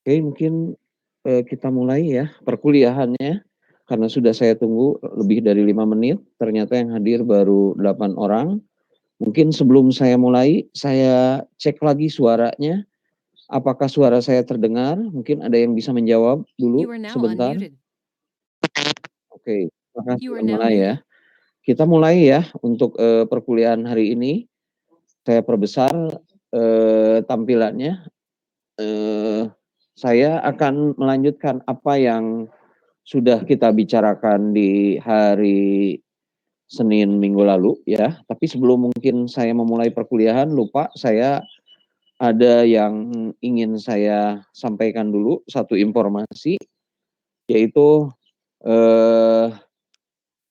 Oke, mungkin, kita mulai ya perkuliahannya, karena sudah saya tunggu lebih dari 5 menit, ternyata yang hadir baru 8 orang. Mungkin sebelum saya mulai, saya cek lagi suaranya, apakah suara saya terdengar? Mungkin ada yang bisa menjawab dulu You are now sebentar? unmuted. Oke, terima kasih, You are kita now mulai ya. muted. Kita mulai ya untuk, perkuliahan hari ini. Saya perbesar, tampilannya. Saya akan melanjutkan apa yang sudah kita bicarakan di hari Senin minggu lalu ya. Tapi sebelum mungkin saya memulai perkuliahan, lupa saya ada yang ingin saya sampaikan dulu, satu informasi, yaitu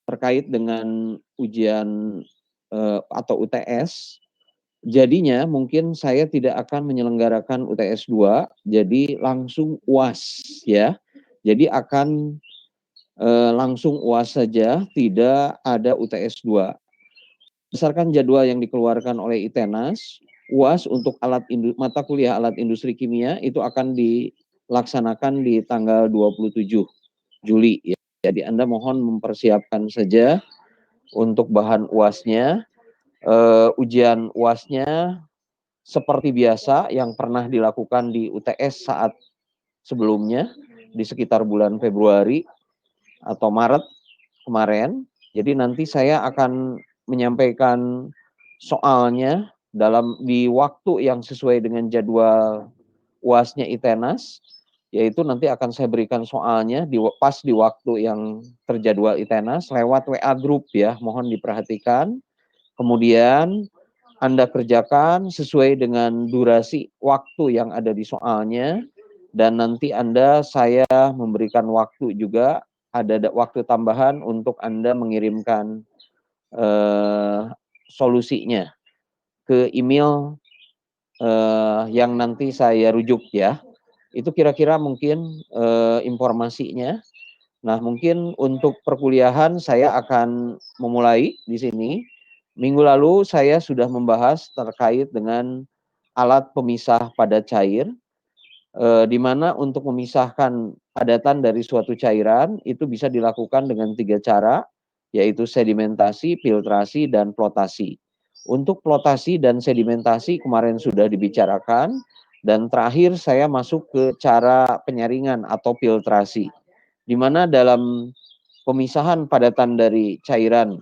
terkait dengan ujian atau UTS. Jadinya mungkin saya tidak akan menyelenggarakan UTS 2, jadi langsung UAS ya. Jadi akan langsung UAS saja, tidak ada UTS 2. Berdasarkan jadwal yang dikeluarkan oleh ITENAS, UAS untuk mata kuliah alat industri kimia itu akan dilaksanakan di tanggal 27 Juli ya. Jadi Anda mohon mempersiapkan saja untuk bahan UAS-nya. Ujian UAS-nya seperti biasa yang pernah dilakukan di UTS saat sebelumnya, di sekitar bulan Februari atau Maret kemarin. Jadi nanti saya akan menyampaikan soalnya di waktu yang sesuai dengan jadwal UAS-nya ITENAS, yaitu nanti akan saya berikan soalnya pas di waktu yang terjadwal ITENAS lewat WA Group ya, mohon diperhatikan. Kemudian Anda kerjakan sesuai dengan durasi waktu yang ada di soalnya, dan nanti saya memberikan waktu juga, ada waktu tambahan untuk Anda mengirimkan solusinya ke email yang nanti saya rujuk ya. Itu kira-kira mungkin informasinya. Nah, mungkin untuk perkuliahan saya akan memulai di sini. Minggu lalu saya sudah membahas terkait dengan alat pemisah padat cair, di mana untuk memisahkan padatan dari suatu cairan itu bisa dilakukan dengan 3 cara, yaitu sedimentasi, filtrasi, dan flotasi. Untuk flotasi dan sedimentasi kemarin sudah dibicarakan, dan terakhir saya masuk ke cara penyaringan atau filtrasi, di mana dalam pemisahan padatan dari cairan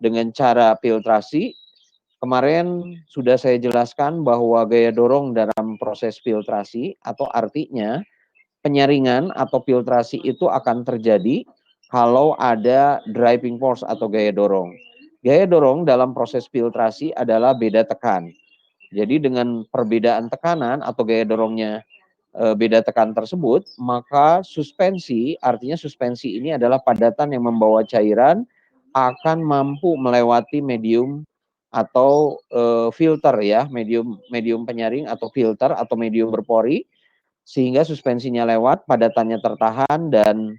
dengan cara filtrasi, kemarin sudah saya jelaskan bahwa gaya dorong dalam proses filtrasi, atau artinya penyaringan atau filtrasi itu akan terjadi kalau ada driving force atau gaya dorong. Gaya dorong dalam proses filtrasi adalah beda tekan. Jadi dengan perbedaan tekanan atau gaya dorongnya beda tekan tersebut, maka suspensi, artinya suspensi ini adalah padatan yang membawa cairan, akan mampu melewati medium atau filter ya, medium penyaring atau filter atau medium berpori, sehingga suspensinya lewat, padatannya tertahan, dan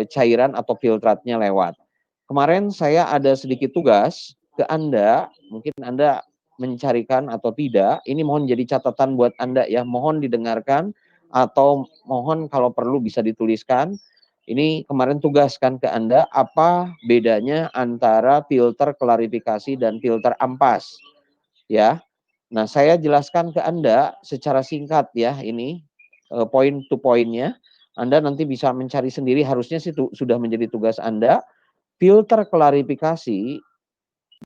cairan atau filtratnya lewat. Kemarin saya ada sedikit tugas ke Anda, mungkin Anda mencarikan atau tidak, ini mohon jadi catatan buat Anda ya, mohon didengarkan atau mohon kalau perlu bisa dituliskan. Ini kemarin tugaskan ke Anda, apa bedanya antara filter klarifikasi dan filter ampas ya. Nah, saya jelaskan ke Anda secara singkat ya, ini point to pointnya. Anda nanti bisa mencari sendiri, harusnya sih sudah menjadi tugas Anda. Filter klarifikasi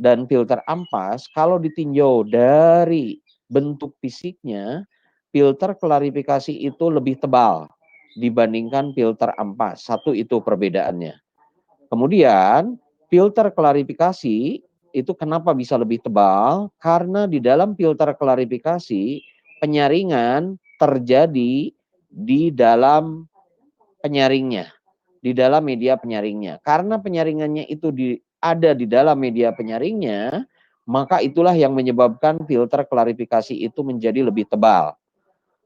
dan filter ampas, kalau ditinjau dari bentuk fisiknya, filter klarifikasi itu lebih tebal dibandingkan filter ampas. Satu itu perbedaannya. Kemudian filter klarifikasi itu kenapa bisa lebih tebal? Karena di dalam filter klarifikasi penyaringan terjadi di dalam penyaringnya, di dalam media penyaringnya. Karena penyaringannya itu ada di dalam media penyaringnya, maka itulah yang menyebabkan filter klarifikasi itu menjadi lebih tebal.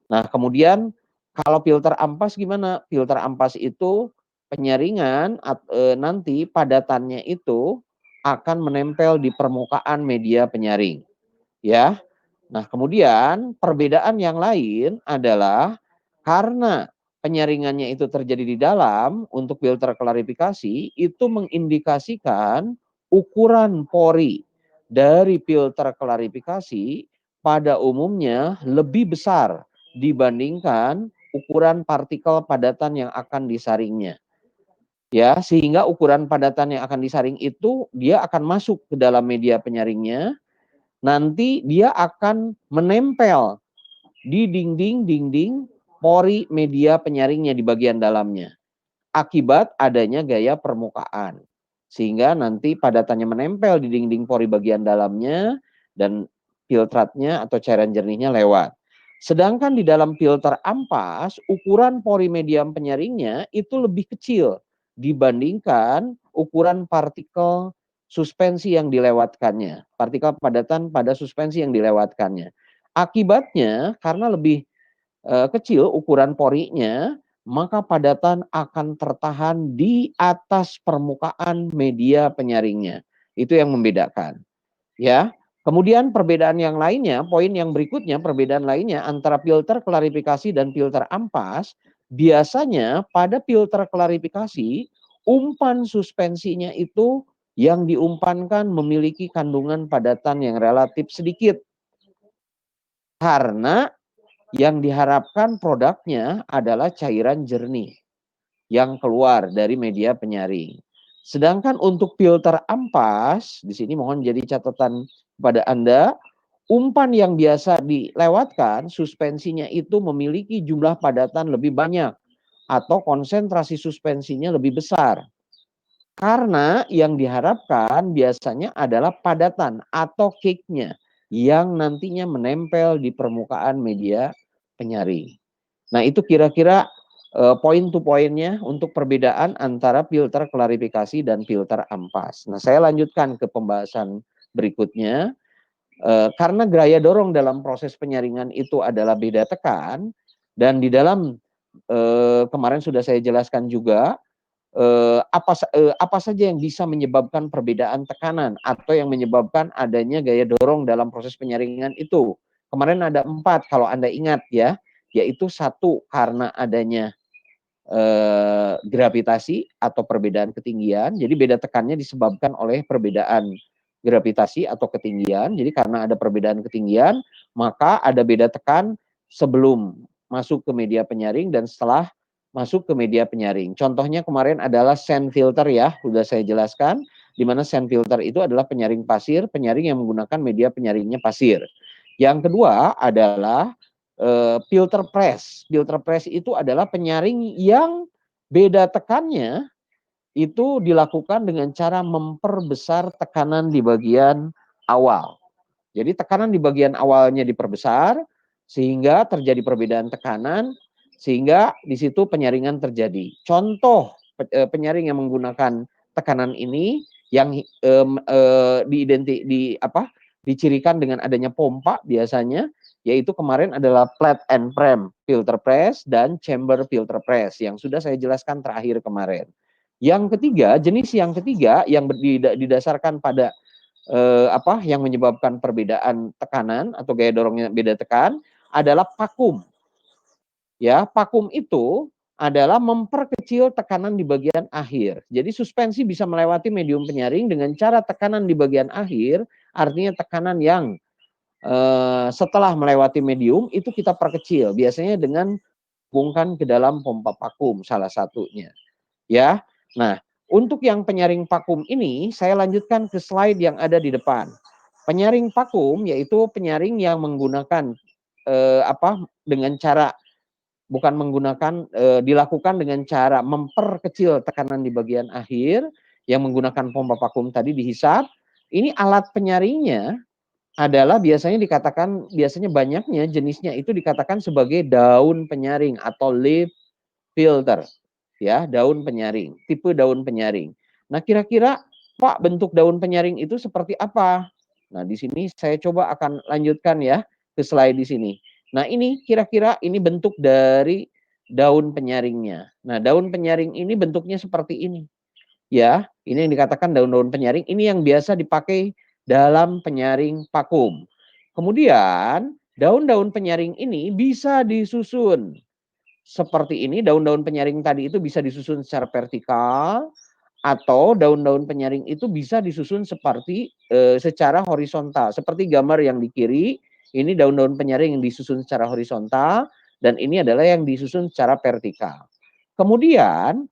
Nah, kemudian kalau filter ampas gimana? Filter ampas itu penyaringan nanti padatannya itu akan menempel di permukaan media penyaring, ya. Nah, kemudian perbedaan yang lain adalah karena penyaringannya itu terjadi di dalam, untuk filter klarifikasi itu mengindikasikan ukuran pori dari filter klarifikasi pada umumnya lebih besar dibandingkan ukuran partikel padatan yang akan disaringnya. Ya, sehingga ukuran padatan yang akan disaring itu dia akan masuk ke dalam media penyaringnya, nanti dia akan menempel di dinding-dinding pori media penyaringnya di bagian dalamnya, akibat adanya gaya permukaan. Sehingga nanti padatannya menempel di dinding pori bagian dalamnya dan filtratnya atau cairan jernihnya lewat. Sedangkan di dalam filter ampas, ukuran pori medium penyaringnya itu lebih kecil dibandingkan ukuran partikel suspensi yang dilewatkannya, partikel padatan pada suspensi yang dilewatkannya. Akibatnya karena lebih kecil ukuran porinya, maka padatan akan tertahan di atas permukaan media penyaringnya. Itu yang membedakan, ya. Kemudian perbedaan yang lainnya, poin yang berikutnya, perbedaan lainnya antara filter klarifikasi dan filter ampas, biasanya pada filter klarifikasi, umpan suspensinya itu yang diumpankan memiliki kandungan padatan yang relatif sedikit. Karena yang diharapkan produknya adalah cairan jernih yang keluar dari media penyaring. Sedangkan untuk filter ampas, di sini mohon jadi catatan pada Anda, umpan yang biasa dilewatkan, suspensinya itu memiliki jumlah padatan lebih banyak atau konsentrasi suspensinya lebih besar. Karena yang diharapkan biasanya adalah padatan atau cake-nya yang nantinya menempel di permukaan media penyaring. Nah, itu kira-kira poin to poinnya untuk perbedaan antara filter klarifikasi dan filter ampas. Nah, saya lanjutkan ke pembahasan berikutnya. Karena gaya dorong dalam proses penyaringan itu adalah beda tekan, dan di dalam kemarin sudah saya jelaskan juga apa saja yang bisa menyebabkan perbedaan tekanan atau yang menyebabkan adanya gaya dorong dalam proses penyaringan itu. Kemarin ada 4 kalau Anda ingat ya, yaitu 1 karena adanya gravitasi atau perbedaan ketinggian. Jadi beda tekannya disebabkan oleh perbedaan gravitasi atau ketinggian. Jadi karena ada perbedaan ketinggian, maka ada beda tekan sebelum masuk ke media penyaring dan setelah masuk ke media penyaring. Contohnya kemarin adalah sand filter ya, sudah saya jelaskan, di mana sand filter itu adalah penyaring pasir, penyaring yang menggunakan media penyaringnya pasir. Yang kedua adalah filter press. Filter press itu adalah penyaring yang beda tekannya itu dilakukan dengan cara memperbesar tekanan di bagian awal. Jadi tekanan di bagian awalnya diperbesar sehingga terjadi perbedaan tekanan sehingga di situ penyaringan terjadi. Contoh penyaring yang menggunakan tekanan ini yang dicirikan dengan adanya pompa biasanya, yaitu kemarin adalah plate and frame filter press dan chamber filter press yang sudah saya jelaskan terakhir kemarin. Yang ketiga, jenis yang ketiga yang didasarkan pada yang menyebabkan perbedaan tekanan atau gaya dorongnya beda tekan adalah vakum. Ya, vakum itu adalah memperkecil tekanan di bagian akhir. Jadi suspensi bisa melewati medium penyaring dengan cara tekanan di bagian akhir, artinya tekanan yang setelah melewati medium itu kita perkecil, biasanya dengan hubungkan ke dalam pompa vakum salah satunya. Ya, nah untuk yang penyaring vakum ini saya lanjutkan ke slide yang ada di depan. Penyaring vakum yaitu penyaring yang menggunakan dengan cara bukan menggunakan dilakukan dengan cara memperkecil tekanan di bagian akhir yang menggunakan pompa vakum tadi dihisap. Ini alat penyaringnya adalah biasanya banyaknya jenisnya itu dikatakan sebagai daun penyaring atau leaf filter. Ya, daun penyaring, tipe daun penyaring. Nah, kira-kira Pak bentuk daun penyaring itu seperti apa? Nah, di sini saya coba akan lanjutkan ya ke slide di sini. Nah, ini kira-kira ini bentuk dari daun penyaringnya. Nah, daun penyaring ini bentuknya seperti ini. Ya, ini yang dikatakan daun-daun penyaring ini yang biasa dipakai dalam penyaring vakum. Kemudian daun-daun penyaring ini bisa disusun seperti ini. Daun-daun penyaring tadi itu bisa disusun secara vertikal, atau daun-daun penyaring itu bisa disusun seperti secara horizontal. Seperti gambar yang di kiri, ini daun-daun penyaring yang disusun secara horizontal, dan ini adalah yang disusun secara vertikal. Kemudian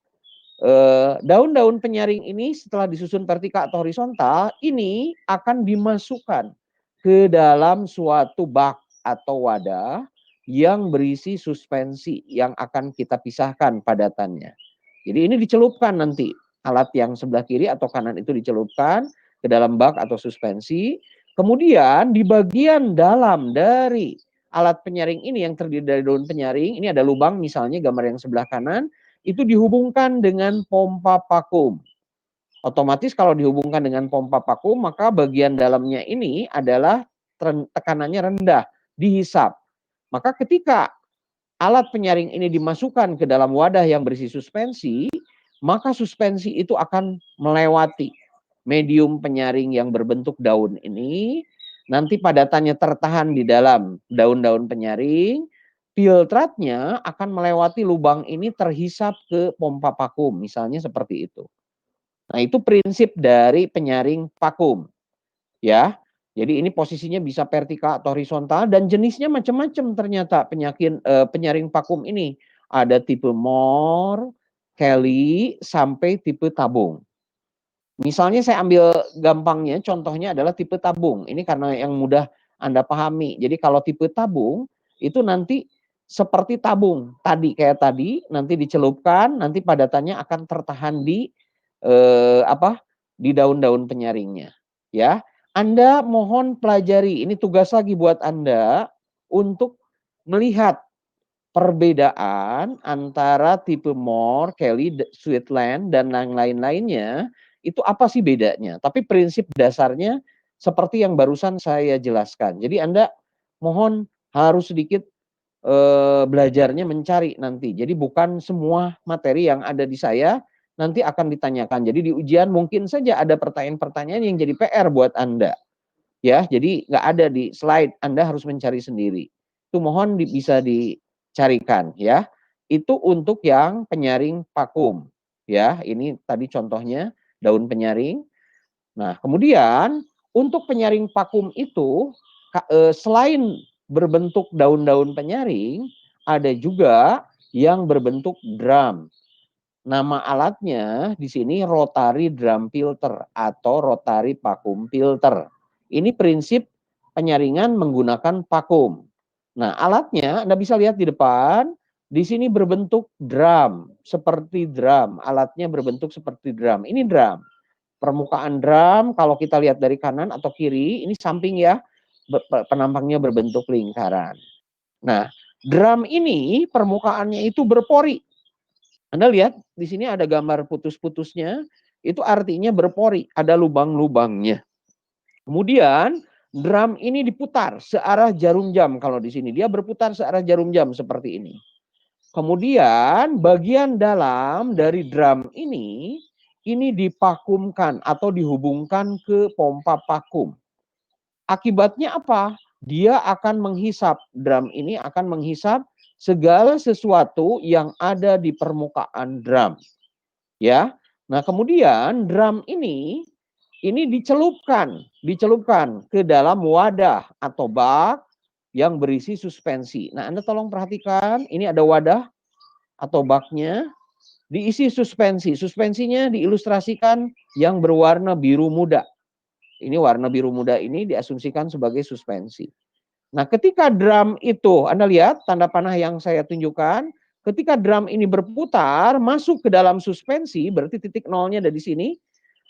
daun-daun penyaring ini setelah disusun vertikal atau horizontal, ini akan dimasukkan ke dalam suatu bak atau wadah yang berisi suspensi yang akan kita pisahkan padatannya. Jadi ini dicelupkan nanti, alat yang sebelah kiri atau kanan itu dicelupkan ke dalam bak atau suspensi. Kemudian di bagian dalam dari alat penyaring ini yang terdiri dari daun penyaring, ini ada lubang misalnya gambar yang sebelah kanan, itu dihubungkan dengan pompa vakum. Otomatis kalau dihubungkan dengan pompa vakum, maka bagian dalamnya ini adalah tekanannya rendah, dihisap. Maka ketika alat penyaring ini dimasukkan ke dalam wadah yang berisi suspensi, maka suspensi itu akan melewati medium penyaring yang berbentuk daun ini, nanti padatannya tertahan di dalam daun-daun penyaring, filtratnya akan melewati lubang ini terhisap ke pompa vakum, misalnya seperti itu. Nah, itu prinsip dari penyaring vakum, ya. Jadi ini posisinya bisa vertikal atau horizontal dan jenisnya macam-macam ternyata penyaring vakum ini. Ada tipe Moore, Kelly, sampai tipe tabung. Misalnya saya ambil gampangnya, contohnya adalah tipe tabung. Ini karena yang mudah Anda pahami. Jadi kalau tipe tabung, itu nanti seperti tabung tadi, kayak tadi, nanti dicelupkan, nanti padatannya akan tertahan di di daun-daun penyaringnya. Ya, Anda mohon pelajari. Ini tugas lagi buat Anda untuk melihat perbedaan antara tipe Moore, Kelly, Sweetland, dan yang lain-lainnya, itu apa sih bedanya? Tapi prinsip dasarnya seperti yang barusan saya jelaskan. Jadi Anda mohon harus sedikit belajarnya mencari nanti. Jadi bukan semua materi yang ada di saya nanti akan ditanyakan. Jadi di ujian mungkin saja ada pertanyaan-pertanyaan yang jadi PR buat Anda. Ya, jadi nggak ada di slide, Anda harus mencari sendiri. Itu mohon bisa dicarikan ya. Itu untuk yang penyaring vakum. Ya, ini tadi contohnya daun penyaring. Nah, kemudian untuk penyaring vakum itu selain berbentuk daun-daun penyaring, ada juga yang berbentuk drum. Nama alatnya di sini rotary drum filter atau rotary vacuum filter. Ini prinsip penyaringan menggunakan vakum. Nah, alatnya Anda bisa lihat di depan, di sini berbentuk drum, seperti drum. Alatnya berbentuk seperti drum. Ini drum. Permukaan drum kalau kita lihat dari kanan atau kiri, ini samping ya, penampangnya berbentuk lingkaran. Nah, drum ini permukaannya itu berpori. Anda lihat di sini ada gambar putus-putusnya, itu artinya berpori, ada lubang-lubangnya. Kemudian drum ini diputar searah jarum jam kalau di sini dia berputar searah jarum jam seperti ini. Kemudian bagian dalam dari drum ini divakumkan atau dihubungkan ke pompa vakum. Akibatnya apa? Dia akan menghisap, drum ini akan menghisap segala sesuatu yang ada di permukaan drum. Ya. Nah, kemudian drum ini dicelupkan ke dalam wadah atau bak yang berisi suspensi. Nah, Anda tolong perhatikan, ini ada wadah atau baknya diisi suspensi. Suspensinya diilustrasikan yang berwarna biru muda. Ini warna biru muda ini diasumsikan sebagai suspensi. Nah, ketika drum itu, Anda lihat tanda panah yang saya tunjukkan, ketika drum ini berputar, masuk ke dalam suspensi, berarti titik nolnya ada di sini,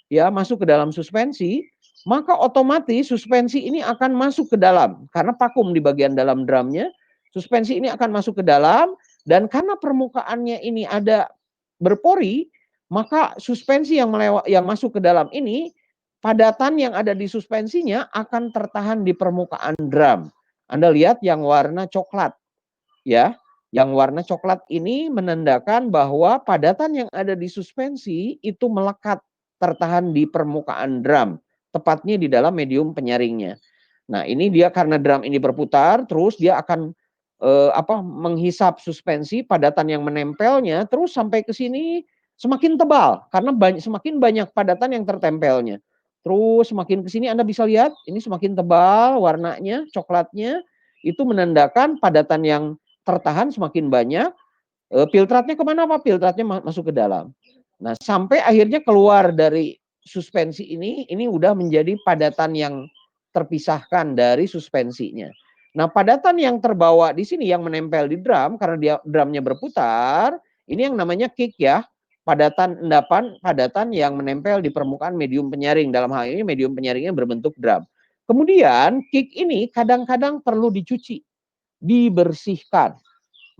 ya, masuk ke dalam suspensi, maka otomatis suspensi ini akan masuk ke dalam. Karena vakum di bagian dalam drumnya, suspensi ini akan masuk ke dalam, dan karena permukaannya ini ada berpori, maka suspensi yang masuk ke dalam ini, padatan yang ada di suspensinya akan tertahan di permukaan drum. Anda lihat yang warna coklat, ya. Yang warna coklat ini menandakan bahwa padatan yang ada di suspensi itu melekat, tertahan di permukaan drum, tepatnya di dalam medium penyaringnya. Nah, ini dia karena drum ini berputar, terus dia akan menghisap suspensi padatan yang menempelnya, terus sampai ke sini semakin tebal karena semakin banyak padatan yang tertempelnya. Terus semakin ke sini Anda bisa lihat ini semakin tebal warnanya, coklatnya, itu menandakan padatan yang tertahan semakin banyak. Filtratnya kemana Pak? Filtratnya masuk ke dalam. Nah, sampai akhirnya keluar dari suspensi ini udah menjadi padatan yang terpisahkan dari suspensinya. Nah, padatan yang terbawa di sini yang menempel di drum karena dia drumnya berputar, ini yang namanya kick ya. Padatan yang menempel di permukaan medium penyaring. Dalam hal ini medium penyaringnya berbentuk drum. Kemudian kick ini kadang-kadang perlu dicuci, dibersihkan.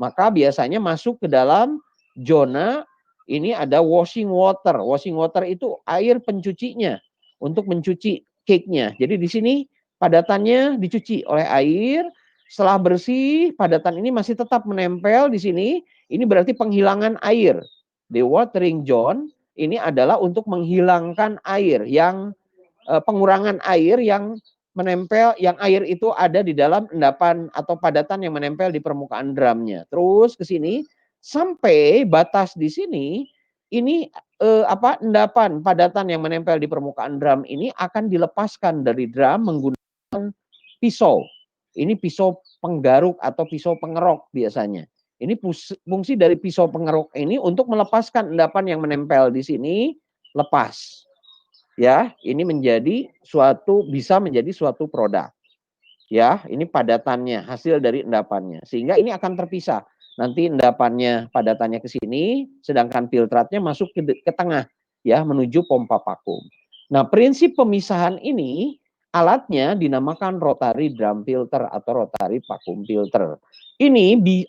Maka biasanya masuk ke dalam zona ini ada washing water. Washing water itu air pencucinya untuk mencuci cake-nya. Jadi di sini padatannya dicuci oleh air. Setelah bersih, padatan ini masih tetap menempel di sini. Ini berarti penghilangan air. Dewatering zone ini adalah untuk menghilangkan air yang pengurangan air yang menempel, yang air itu ada di dalam endapan atau padatan yang menempel di permukaan drumnya. Terus ke sini sampai batas di sini ini endapan padatan yang menempel di permukaan drum ini akan dilepaskan dari drum menggunakan pisau. Ini pisau penggaruk atau pisau pengerok biasanya. Ini fungsi dari pisau pengerok ini untuk melepaskan endapan yang menempel di sini lepas. Ya, ini bisa menjadi suatu produk. Ya, ini padatannya, hasil dari endapannya. Sehingga ini akan terpisah. Nanti endapannya, padatannya ke sini, sedangkan filtratnya masuk ke tengah, ya, menuju pompa vakum. Nah, prinsip pemisahan ini alatnya dinamakan rotary drum filter atau rotary vacuum filter.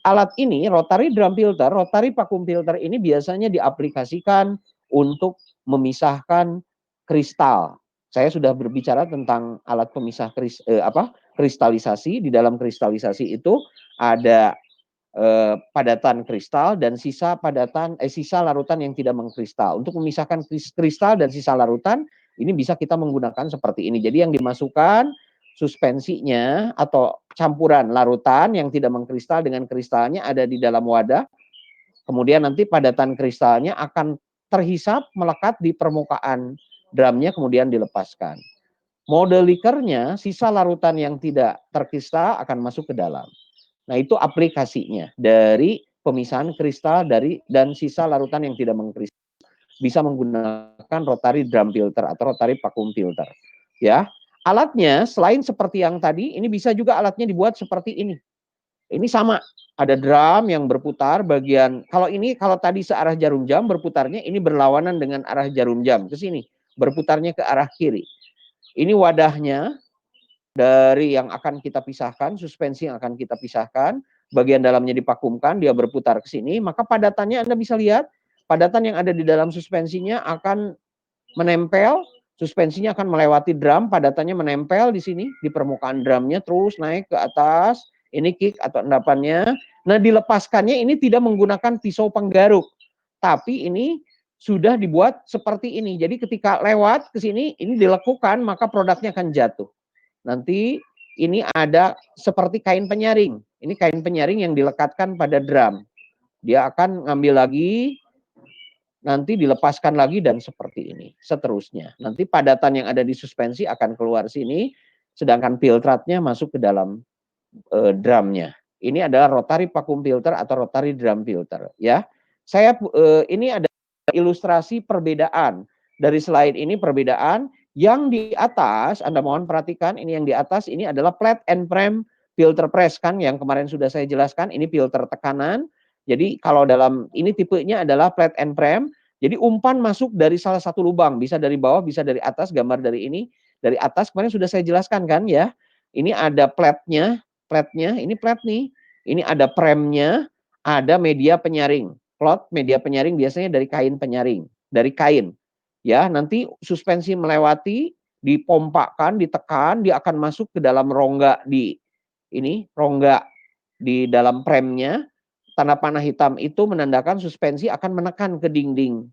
Alat ini rotary drum filter, rotary vacuum filter ini biasanya diaplikasikan untuk memisahkan kristal. Saya sudah berbicara tentang alat pemisah kristalisasi. Di dalam kristalisasi itu ada padatan kristal dan sisa larutan yang tidak mengkristal. Untuk memisahkan kristal dan sisa larutan ini bisa kita menggunakan seperti ini. Jadi yang dimasukkan suspensinya atau campuran larutan yang tidak mengkristal dengan kristalnya ada di dalam wadah. Kemudian nanti padatan kristalnya akan terhisap melekat di permukaan drumnya kemudian dilepaskan. Mode likernya, sisa larutan yang tidak terkristal akan masuk ke dalam. Nah, itu aplikasinya dari pemisahan kristal dan sisa larutan yang tidak mengkristal. Bisa menggunakan rotary drum filter atau rotary vacuum filter. Ya, alatnya selain seperti yang tadi, ini bisa juga alatnya dibuat seperti ini. Ini sama, ada drum yang berputar bagian. Kalau tadi searah jarum jam berputarnya, ini berlawanan dengan arah jarum jam ke sini, berputarnya ke arah kiri. Ini wadahnya dari yang akan kita pisahkan, suspensi yang akan kita pisahkan, bagian dalamnya divakumkan, dia berputar ke sini, maka padatannya Anda bisa lihat, padatan yang ada di dalam suspensinya akan menempel, suspensinya akan melewati drum, padatannya menempel di sini, di permukaan drumnya, terus naik ke atas, ini kick atau endapannya. Nah, dilepaskannya ini tidak menggunakan pisau penggaruk, tapi ini sudah dibuat seperti ini. Jadi ketika lewat ke sini, ini dilekukan, maka produknya akan jatuh. Nanti ini ada seperti kain penyaring. Ini kain penyaring yang dilekatkan pada drum. Dia akan ngambil lagi, nanti dilepaskan lagi dan seperti ini. Seterusnya. Nanti padatan yang ada di suspensi akan keluar sini, sedangkan filtratnya masuk ke dalam drumnya. Ini adalah rotary vacuum filter atau rotary drum filter. Ya, ini ada ilustrasi perbedaan dari slide ini, perbedaan yang di atas. Anda mohon perhatikan, ini yang di atas ini adalah flat and frame filter press kan, yang kemarin sudah saya jelaskan. Ini filter tekanan. Jadi kalau dalam ini tipenya adalah flat and frame. Jadi umpan masuk dari salah satu lubang, bisa dari bawah, bisa dari atas. Gambar dari ini, dari atas kemarin sudah saya jelaskan kan ya. Ini ada platnya, ini plat nih. Ini ada premnya, ada media penyaring. Plot media penyaring biasanya dari kain penyaring, dari kain. Ya, nanti suspensi melewati, dipompakan, ditekan, dia akan masuk ke dalam rongga rongga di dalam premnya. Tanda panah hitam itu menandakan suspensi akan menekan ke dinding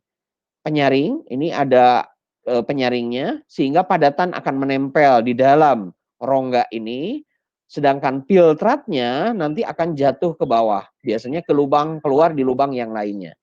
penyaring. Ini ada penyaringnya, sehingga padatan akan menempel di dalam rongga ini, sedangkan filtratnya nanti akan jatuh ke bawah, biasanya ke lubang, keluar di lubang yang lainnya.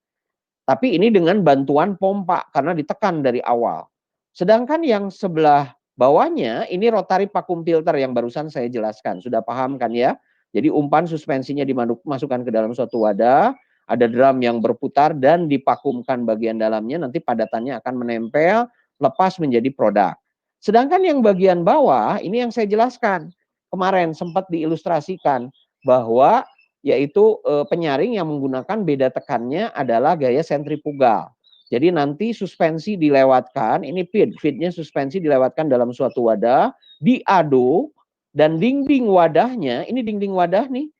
Tapi ini dengan bantuan pompa karena ditekan dari awal. Sedangkan yang sebelah bawahnya ini rotary vacuum filter yang barusan saya jelaskan. Sudah paham kan ya? Jadi umpan suspensinya dimasukkan ke dalam suatu wadah, ada drum yang berputar dan dipakumkan bagian dalamnya, nanti padatannya akan menempel, lepas menjadi produk. Sedangkan yang bagian bawah ini yang saya jelaskan. Kemarin sempat diilustrasikan bahwa yaitu penyaring yang menggunakan beda tekannya adalah gaya sentrifugal. Jadi nanti suspensi dilewatkan, ini feednya suspensi dilewatkan dalam suatu wadah, diaduk, dan dinding wadahnya, ini dinding wadah nih,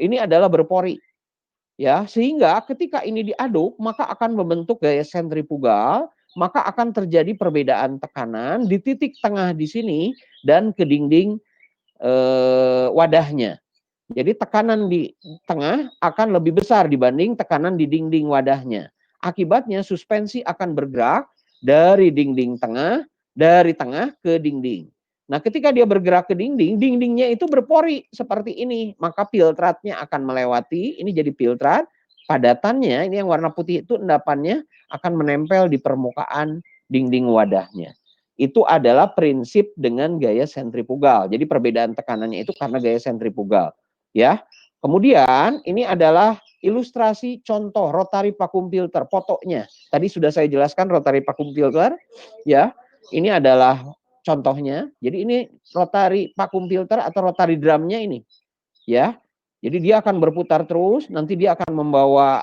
ini adalah berpori. Ya, sehingga ketika ini diaduk, maka akan membentuk gaya sentrifugal, maka akan terjadi perbedaan tekanan di titik tengah di sini dan ke dinding wadahnya. Jadi tekanan di tengah akan lebih besar dibanding tekanan di dinding wadahnya. Akibatnya suspensi akan bergerak dari dinding tengah, dari tengah ke dinding. Nah, ketika dia bergerak ke dinding, dindingnya itu berpori seperti ini. Maka filtratnya akan melewati, ini jadi filtrat, padatannya, ini yang warna putih itu endapannya akan menempel di permukaan dinding wadahnya. Itu adalah prinsip dengan gaya sentrifugal. Jadi perbedaan tekanannya itu karena gaya sentrifugal. Ya, kemudian ini adalah ilustrasi contoh rotary vacuum filter, fotonya. Tadi sudah saya jelaskan rotary vacuum filter, ya. Ini adalah contohnya. Jadi ini rotary vacuum filter atau rotary drumnya ini, ya. Jadi dia akan berputar terus, nanti dia akan membawa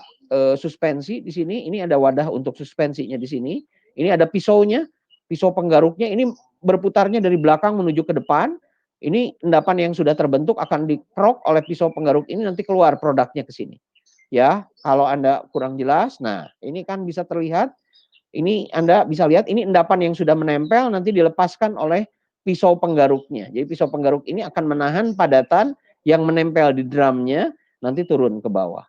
suspensi di sini. Ini ada wadah untuk suspensinya di sini. Ini ada pisaunya, pisau penggaruknya. Ini berputarnya dari belakang menuju ke depan. Ini endapan yang sudah terbentuk akan dikerok oleh pisau penggaruk ini, nanti keluar produknya ke sini. Ya, kalau Anda kurang jelas, nah ini kan bisa terlihat. Ini Anda bisa lihat, ini endapan yang sudah menempel nanti dilepaskan oleh pisau penggaruknya. Jadi pisau penggaruk ini akan menahan padatan yang menempel di drumnya nanti turun ke bawah.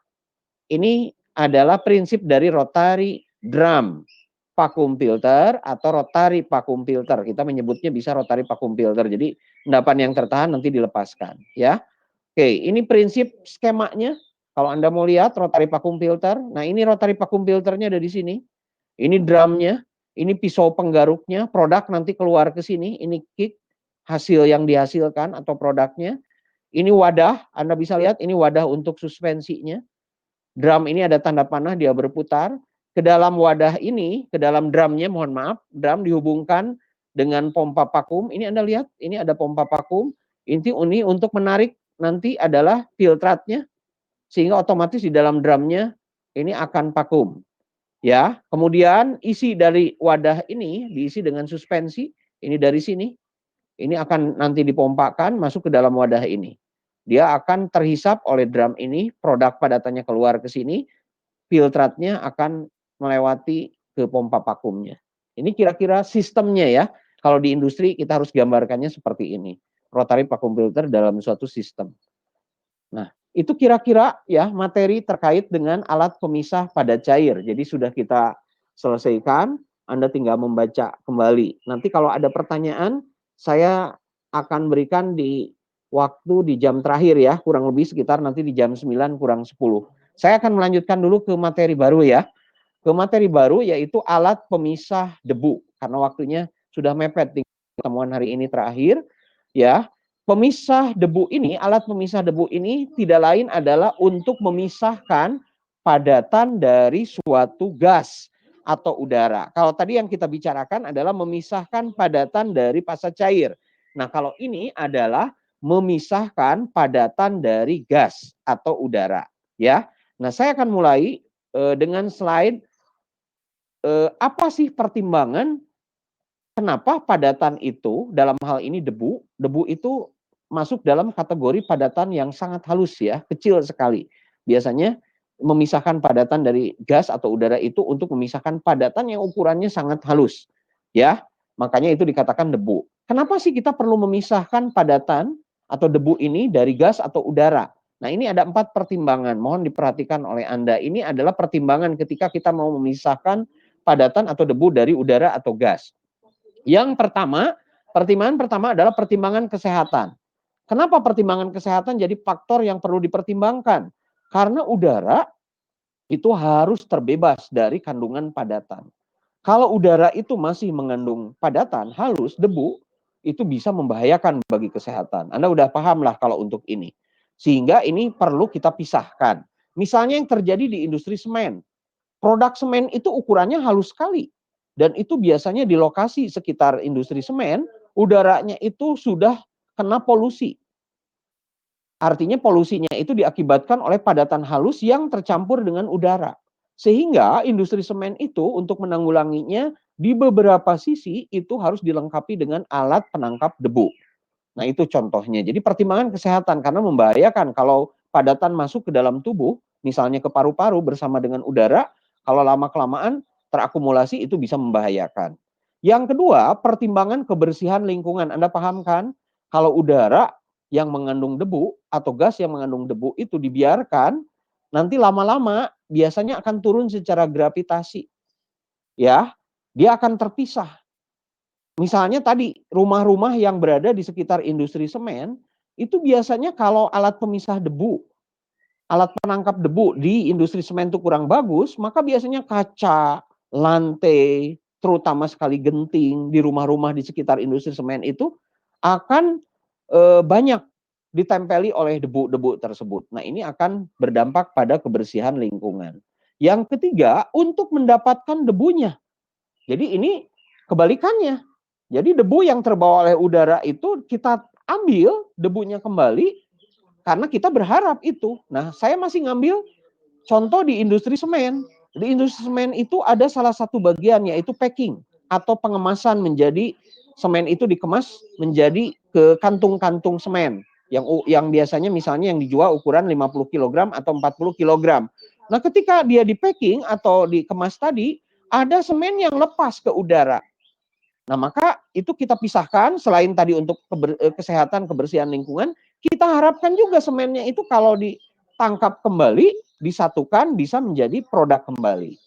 Ini adalah prinsip dari rotary drum vacuum filter atau rotary vacuum filter. Kita menyebutnya bisa rotary vacuum filter. Jadi endapan yang tertahan nanti dilepaskan, ya. Oke, ini prinsip skemanya. Kalau Anda mau lihat rotary vacuum filter, nah ini rotary vacuum filternya ada di sini. Ini drumnya, ini pisau penggaruknya, produk nanti keluar ke sini, ini kick, hasil yang dihasilkan atau produknya. Ini wadah, Anda bisa lihat ini wadah untuk suspensinya. Drum ini ada tanda panah, dia berputar. Ke dalam wadah ini, ke dalam drumnya, mohon maaf, drum dihubungkan dengan pompa vakum. Ini Anda lihat, ini ada pompa vakum. Ini untuk menarik nanti adalah filtratnya, sehingga otomatis di dalam drumnya ini akan vakum. Ya, kemudian isi dari wadah ini diisi dengan suspensi. Ini dari sini, ini akan nanti dipompakan masuk ke dalam wadah ini. Dia akan terhisap oleh drum ini, produk padatannya keluar ke sini, filtratnya akan melewati ke pompa vakumnya. Ini kira-kira sistemnya ya. Kalau di industri kita harus gambarkannya seperti ini. Rotary vacuum filter dalam suatu sistem. Nah, itu kira-kira ya materi terkait dengan alat pemisah padat cair. Jadi sudah kita selesaikan, Anda tinggal membaca kembali. Nanti kalau ada pertanyaan, saya akan berikan di waktu di jam terakhir ya, kurang lebih sekitar nanti di jam 9 kurang 10. Saya akan melanjutkan dulu ke materi baru ya. Ke materi baru yaitu alat pemisah debu. Karena waktunya sudah mepet di pertemuan hari ini terakhir ya. Pemisah debu ini, alat pemisah debu ini tidak lain adalah untuk memisahkan padatan dari suatu gas atau udara. Kalau tadi yang kita bicarakan adalah memisahkan padatan dari fasa cair. Nah, kalau ini adalah memisahkan padatan dari gas atau udara, ya. Nah, saya akan mulai dengan slide apa sih pertimbangan kenapa padatan itu, dalam hal ini debu, debu itu masuk dalam kategori padatan yang sangat halus ya, kecil sekali. Biasanya memisahkan padatan dari gas atau udara itu untuk memisahkan padatan yang ukurannya sangat halus. Ya, makanya itu dikatakan debu. Kenapa sih kita perlu memisahkan padatan atau debu ini dari gas atau udara? Nah, ini ada 4 pertimbangan, mohon diperhatikan oleh Anda. Ini adalah pertimbangan ketika kita mau memisahkan padatan atau debu dari udara atau gas. Yang pertama Pertimbangan pertama adalah pertimbangan kesehatan. Kenapa pertimbangan kesehatan jadi faktor yang perlu dipertimbangkan? Karena udara itu harus terbebas dari kandungan padatan. Kalau udara itu masih mengandung padatan halus, debu, itu bisa membahayakan bagi kesehatan. Anda udah paham lah kalau untuk ini. Sehingga ini perlu kita pisahkan. Misalnya yang terjadi di industri semen. Produk semen itu ukurannya halus sekali. Dan itu biasanya di lokasi sekitar industri semen, udaranya itu sudah kena polusi. Artinya polusinya itu diakibatkan oleh padatan halus yang tercampur dengan udara. Sehingga industri semen itu untuk menanggulanginya di beberapa sisi itu harus dilengkapi dengan alat penangkap debu. Nah, itu contohnya. Jadi pertimbangan kesehatan karena membahayakan kalau padatan masuk ke dalam tubuh, misalnya ke paru-paru bersama dengan udara, kalau lama-kelamaan terakumulasi itu bisa membahayakan. Yang kedua, pertimbangan kebersihan lingkungan. Anda paham kan? Kalau udara yang mengandung debu atau gas yang mengandung debu itu dibiarkan, nanti lama-lama biasanya akan turun secara gravitasi. Ya, dia akan terpisah. Misalnya tadi rumah-rumah yang berada di sekitar industri semen, itu biasanya kalau alat pemisah debu, alat penangkap debu di industri semen itu kurang bagus, maka biasanya kaca, lantai, terutama sekali genting di rumah-rumah di sekitar industri semen itu akan banyak ditempeli oleh debu-debu tersebut. Nah, ini akan berdampak pada kebersihan lingkungan. Yang ketiga, untuk mendapatkan debunya. Jadi ini kebalikannya. Jadi debu yang terbawa oleh udara itu kita ambil debunya kembali karena kita berharap itu. Nah, saya masih ngambil contoh di industri semen. Di industri semen itu ada salah satu bagian yaitu packing atau pengemasan menjadi semen itu dikemas menjadi ke kantung-kantung semen yang biasanya misalnya yang dijual ukuran 50 kg atau 40 kg. Nah, ketika dia di packing atau dikemas tadi, ada semen yang lepas ke udara. Nah, maka itu kita pisahkan selain tadi untuk kesehatan, kebersihan lingkungan, kita harapkan juga semennya itu kalau ditangkap kembali, disatukan bisa menjadi produk kembali.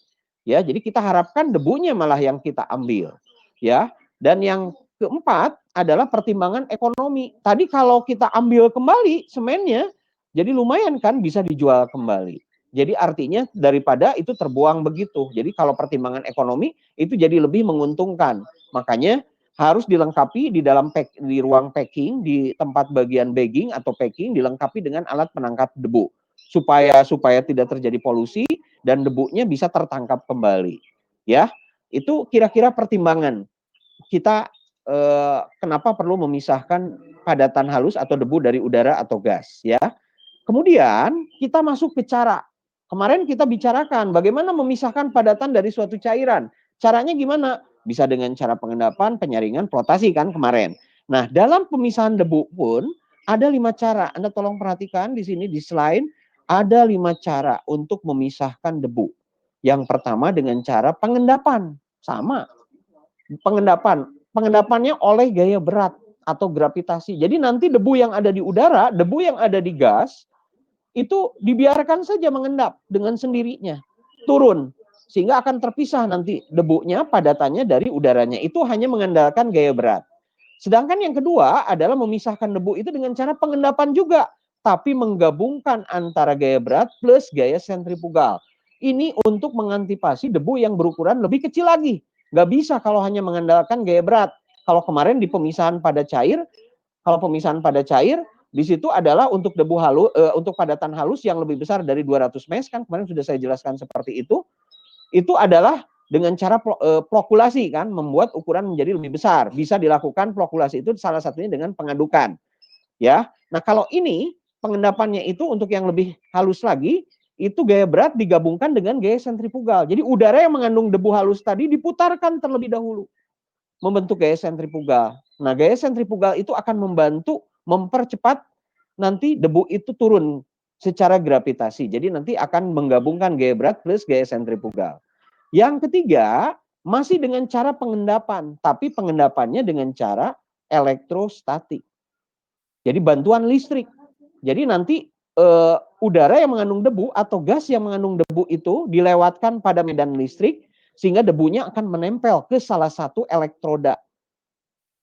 Ya, jadi kita harapkan debunya malah yang kita ambil. Ya. Dan yang keempat adalah pertimbangan ekonomi. Tadi kalau kita ambil kembali semennya, jadi lumayan kan bisa dijual kembali. Jadi artinya daripada itu terbuang begitu. Jadi kalau pertimbangan ekonomi itu jadi lebih menguntungkan. Makanya harus dilengkapi di dalam di ruang packing, di tempat bagian bagging atau packing dilengkapi dengan alat penangkap debu supaya tidak terjadi polusi dan debunya bisa tertangkap kembali. Ya, itu kira-kira pertimbangan kita kenapa perlu memisahkan padatan halus atau debu dari udara atau gas ya. Kemudian kita masuk ke cara. Kemarin kita bicarakan bagaimana memisahkan padatan dari suatu cairan. Caranya gimana? Bisa dengan cara pengendapan, penyaringan, flotasi kan kemarin. Nah, dalam pemisahan debu pun ada 5 cara. Anda tolong perhatikan di sini di slide ada 5 cara untuk memisahkan debu. Yang pertama dengan cara pengendapan. Sama. Pengendapannya oleh gaya berat atau gravitasi. Jadi nanti debu yang ada di udara, debu yang ada di gas itu dibiarkan saja mengendap dengan sendirinya, turun sehingga akan terpisah nanti debunya padatannya dari udaranya. Itu hanya mengandalkan gaya berat. Sedangkan yang kedua adalah memisahkan debu itu dengan cara pengendapan juga, tapi menggabungkan antara gaya berat plus gaya sentrifugal. Ini untuk mengantisipasi debu yang berukuran lebih kecil lagi. Nggak bisa kalau hanya mengandalkan gaya berat. Kalau kemarin di pemisahan pada cair, kalau pemisahan pada cair, di situ adalah untuk debu halus, untuk padatan halus yang lebih besar dari 200 mes, kan kemarin sudah saya jelaskan seperti itu adalah dengan cara flokulasi kan, membuat ukuran menjadi lebih besar. Bisa dilakukan flokulasi itu salah satunya dengan pengadukan. Ya. Nah, kalau ini pengendapannya itu untuk yang lebih halus lagi, itu gaya berat digabungkan dengan gaya sentrifugal. Jadi udara yang mengandung debu halus tadi diputarkan terlebih dahulu membentuk gaya sentrifugal. Nah, gaya sentrifugal itu akan membantu mempercepat nanti debu itu turun secara gravitasi. Jadi nanti akan menggabungkan gaya berat plus gaya sentrifugal. Yang ketiga, masih dengan cara pengendapan, tapi pengendapannya dengan cara elektrostatik. Jadi bantuan listrik. Jadi nanti udara yang mengandung debu atau gas yang mengandung debu itu dilewatkan pada medan listrik sehingga debunya akan menempel ke salah satu elektroda.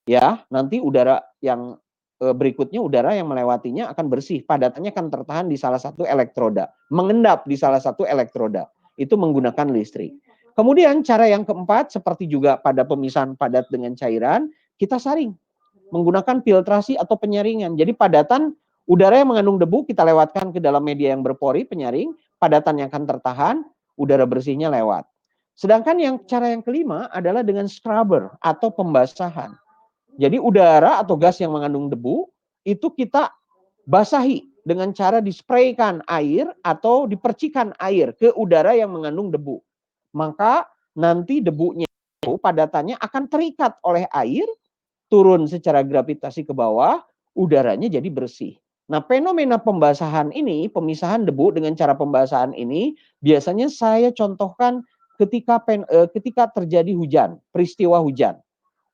ya, nanti udara yang berikutnya udara yang melewatinya akan bersih, padatannya akan tertahan di salah satu elektroda, mengendap di salah satu elektroda. Itu menggunakan listrik. Kemudian cara yang keempat, seperti juga pada pemisahan padat dengan cairan, kita saring menggunakan filtrasi atau penyaringan. Jadi padatan udara yang mengandung debu kita lewatkan ke dalam media yang berpori, penyaring, padatan yang akan tertahan, udara bersihnya lewat. Sedangkan cara yang kelima adalah dengan scrubber atau pembasahan. Jadi udara atau gas yang mengandung debu itu kita basahi dengan cara dispraykan air atau dipercikan air ke udara yang mengandung debu. Maka nanti debunya itu padatannya akan terikat oleh air, turun secara gravitasi ke bawah, udaranya jadi bersih. Nah, fenomena pembasahan ini, pemisahan debu dengan cara pembasahan ini biasanya saya contohkan ketika terjadi hujan, peristiwa hujan.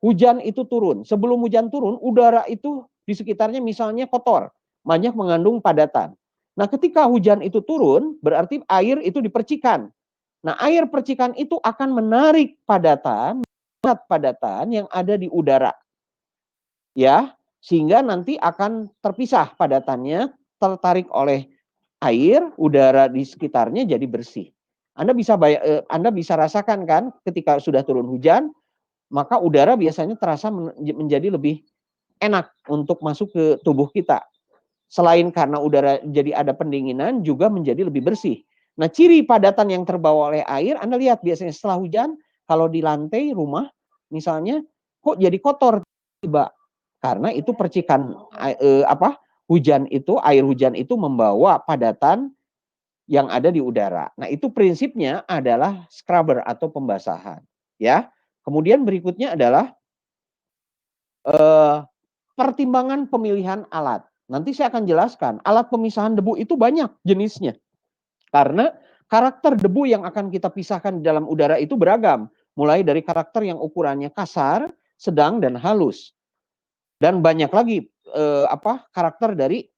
Hujan itu turun. Sebelum hujan turun, udara itu di sekitarnya misalnya kotor, banyak mengandung padatan. Nah, ketika hujan itu turun, berarti air itu dipercikan. Nah, air percikan itu akan menarik padatan yang ada di udara. Ya, sehingga nanti akan terpisah padatannya, tertarik oleh air, udara di sekitarnya jadi bersih. Anda bisa rasakan kan ketika sudah turun hujan, maka udara biasanya terasa menjadi lebih enak untuk masuk ke tubuh kita. Selain karena udara jadi ada pendinginan, juga menjadi lebih bersih. Nah, ciri padatan yang terbawa oleh air, Anda lihat biasanya setelah hujan, kalau di lantai rumah, misalnya, kok jadi kotor tiba, karena itu percikan hujan itu, air hujan itu membawa padatan yang ada di udara. Nah, itu prinsipnya adalah scrubber atau pembasahan, ya. Kemudian berikutnya adalah pertimbangan pemilihan alat. Nanti saya akan jelaskan, alat pemisahan debu itu banyak jenisnya. Karena karakter debu yang akan kita pisahkan di dalam udara itu beragam. Mulai dari karakter yang ukurannya kasar, sedang, dan halus. Dan banyak lagi karakter dari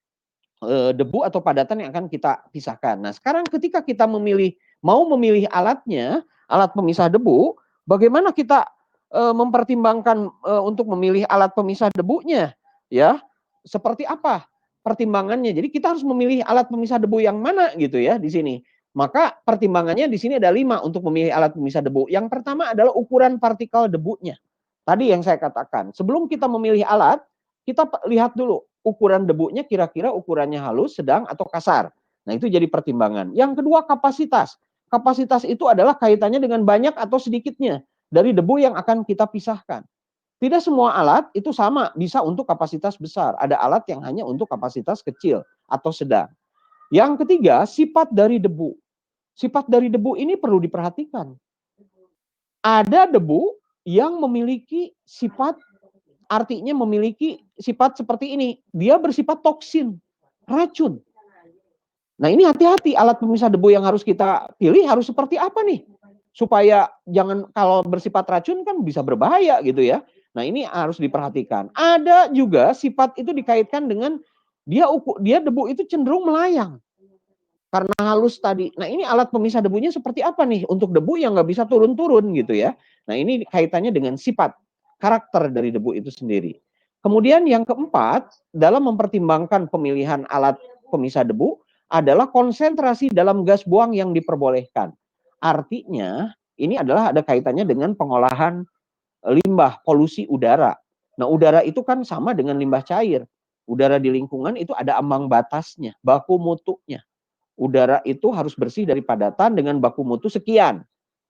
debu atau padatan yang akan kita pisahkan. Nah, sekarang ketika kita mau memilih alatnya, alat pemisah debu, bagaimana kita mempertimbangkan untuk memilih alat pemisah debunya? Ya, seperti apa pertimbangannya? Jadi kita harus memilih alat pemisah debu yang mana gitu ya di sini. Maka pertimbangannya di sini ada 5 untuk memilih alat pemisah debu. Yang pertama adalah ukuran partikel debunya. Tadi yang saya katakan, sebelum kita memilih alat, kita lihat dulu ukuran debunya kira-kira ukurannya halus, sedang, atau kasar. Nah, itu jadi pertimbangan. Yang kedua, kapasitas. Kapasitas itu adalah kaitannya dengan banyak atau sedikitnya dari debu yang akan kita pisahkan. Tidak semua alat itu sama, bisa untuk kapasitas besar. Ada alat yang hanya untuk kapasitas kecil atau sedang. Yang ketiga, sifat dari debu. Sifat dari debu ini perlu diperhatikan. Ada debu yang memiliki sifat, artinya memiliki sifat seperti ini. Dia bersifat toksin, racun. Nah, ini hati-hati, alat pemisah debu yang harus kita pilih harus seperti apa nih? Supaya jangan, kalau bersifat racun kan bisa berbahaya gitu ya. Nah, ini harus diperhatikan. Ada juga sifat itu dikaitkan dengan dia debu itu cenderung melayang karena halus tadi. Nah, ini alat pemisah debunya seperti apa nih untuk debu yang nggak bisa turun-turun gitu ya. Nah, ini kaitannya dengan sifat karakter dari debu itu sendiri. Kemudian yang keempat, dalam mempertimbangkan pemilihan alat pemisah debu adalah konsentrasi dalam gas buang yang diperbolehkan. Artinya, ini adalah ada kaitannya dengan pengolahan limbah polusi udara. Nah, udara itu kan sama dengan limbah cair. Udara di lingkungan itu ada ambang batasnya, baku mutunya. Udara itu harus bersih dari padatan dengan baku mutu sekian.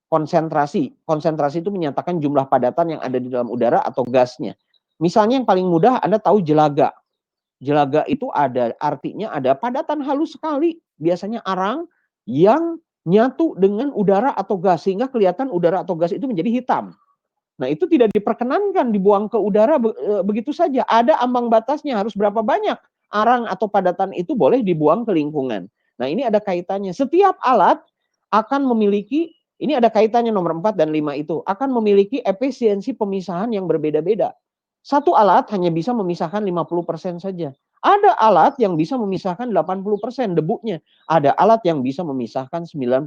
Konsentrasi. Konsentrasi itu menyatakan jumlah padatan yang ada di dalam udara atau gasnya. Misalnya yang paling mudah Anda tahu jelaga. Jelaga itu artinya ada padatan halus sekali. Biasanya arang yang nyatu dengan udara atau gas. Sehingga kelihatan udara atau gas itu menjadi hitam. Nah, itu tidak diperkenankan dibuang ke udara begitu saja. Ada ambang batasnya, harus berapa banyak arang atau padatan itu boleh dibuang ke lingkungan. Nah, ini ada kaitannya. Setiap alat akan memiliki, ini ada kaitannya nomor 4 dan 5 itu, akan memiliki efisiensi pemisahan yang berbeda-beda. Satu alat hanya bisa memisahkan 50% saja. Ada alat yang bisa memisahkan 80% debunya. Ada alat yang bisa memisahkan 99%.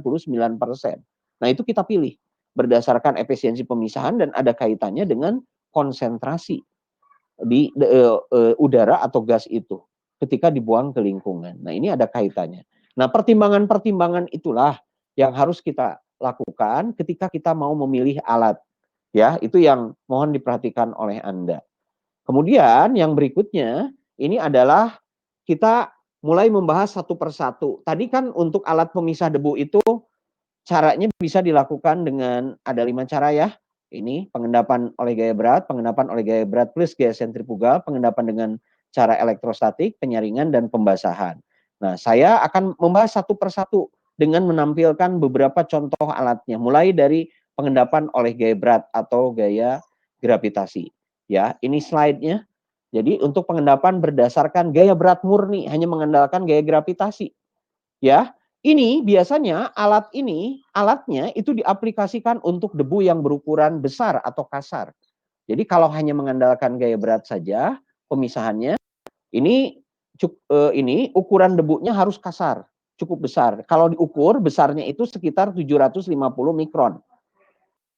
Nah, itu kita pilih berdasarkan efisiensi pemisahan dan ada kaitannya dengan konsentrasi. di udara atau gas itu ketika dibuang ke lingkungan. Nah, ini ada kaitannya. Nah, pertimbangan-pertimbangan itulah yang harus kita lakukan ketika kita mau memilih alat. Ya, itu yang mohon diperhatikan oleh Anda. Kemudian yang berikutnya ini adalah kita mulai membahas satu persatu. Tadi kan untuk alat pemisah debu itu caranya bisa dilakukan dengan ada 5 cara ya. Ini pengendapan oleh gaya berat, pengendapan oleh gaya berat plus gaya sentrifugal, pengendapan dengan cara elektrostatik, penyaringan, dan pembasahan. Nah, saya akan membahas satu persatu dengan menampilkan beberapa contoh alatnya, mulai dari pengendapan oleh gaya berat atau gaya gravitasi. Ya, ini slide-nya. Jadi untuk pengendapan berdasarkan gaya berat murni, hanya mengandalkan gaya gravitasi. Ya, ini biasanya alatnya itu diaplikasikan untuk debu yang berukuran besar atau kasar. Jadi kalau hanya mengandalkan gaya berat saja pemisahannya, ini ini ukuran debunya harus kasar, cukup besar. Kalau diukur besarnya itu sekitar 750 mikron.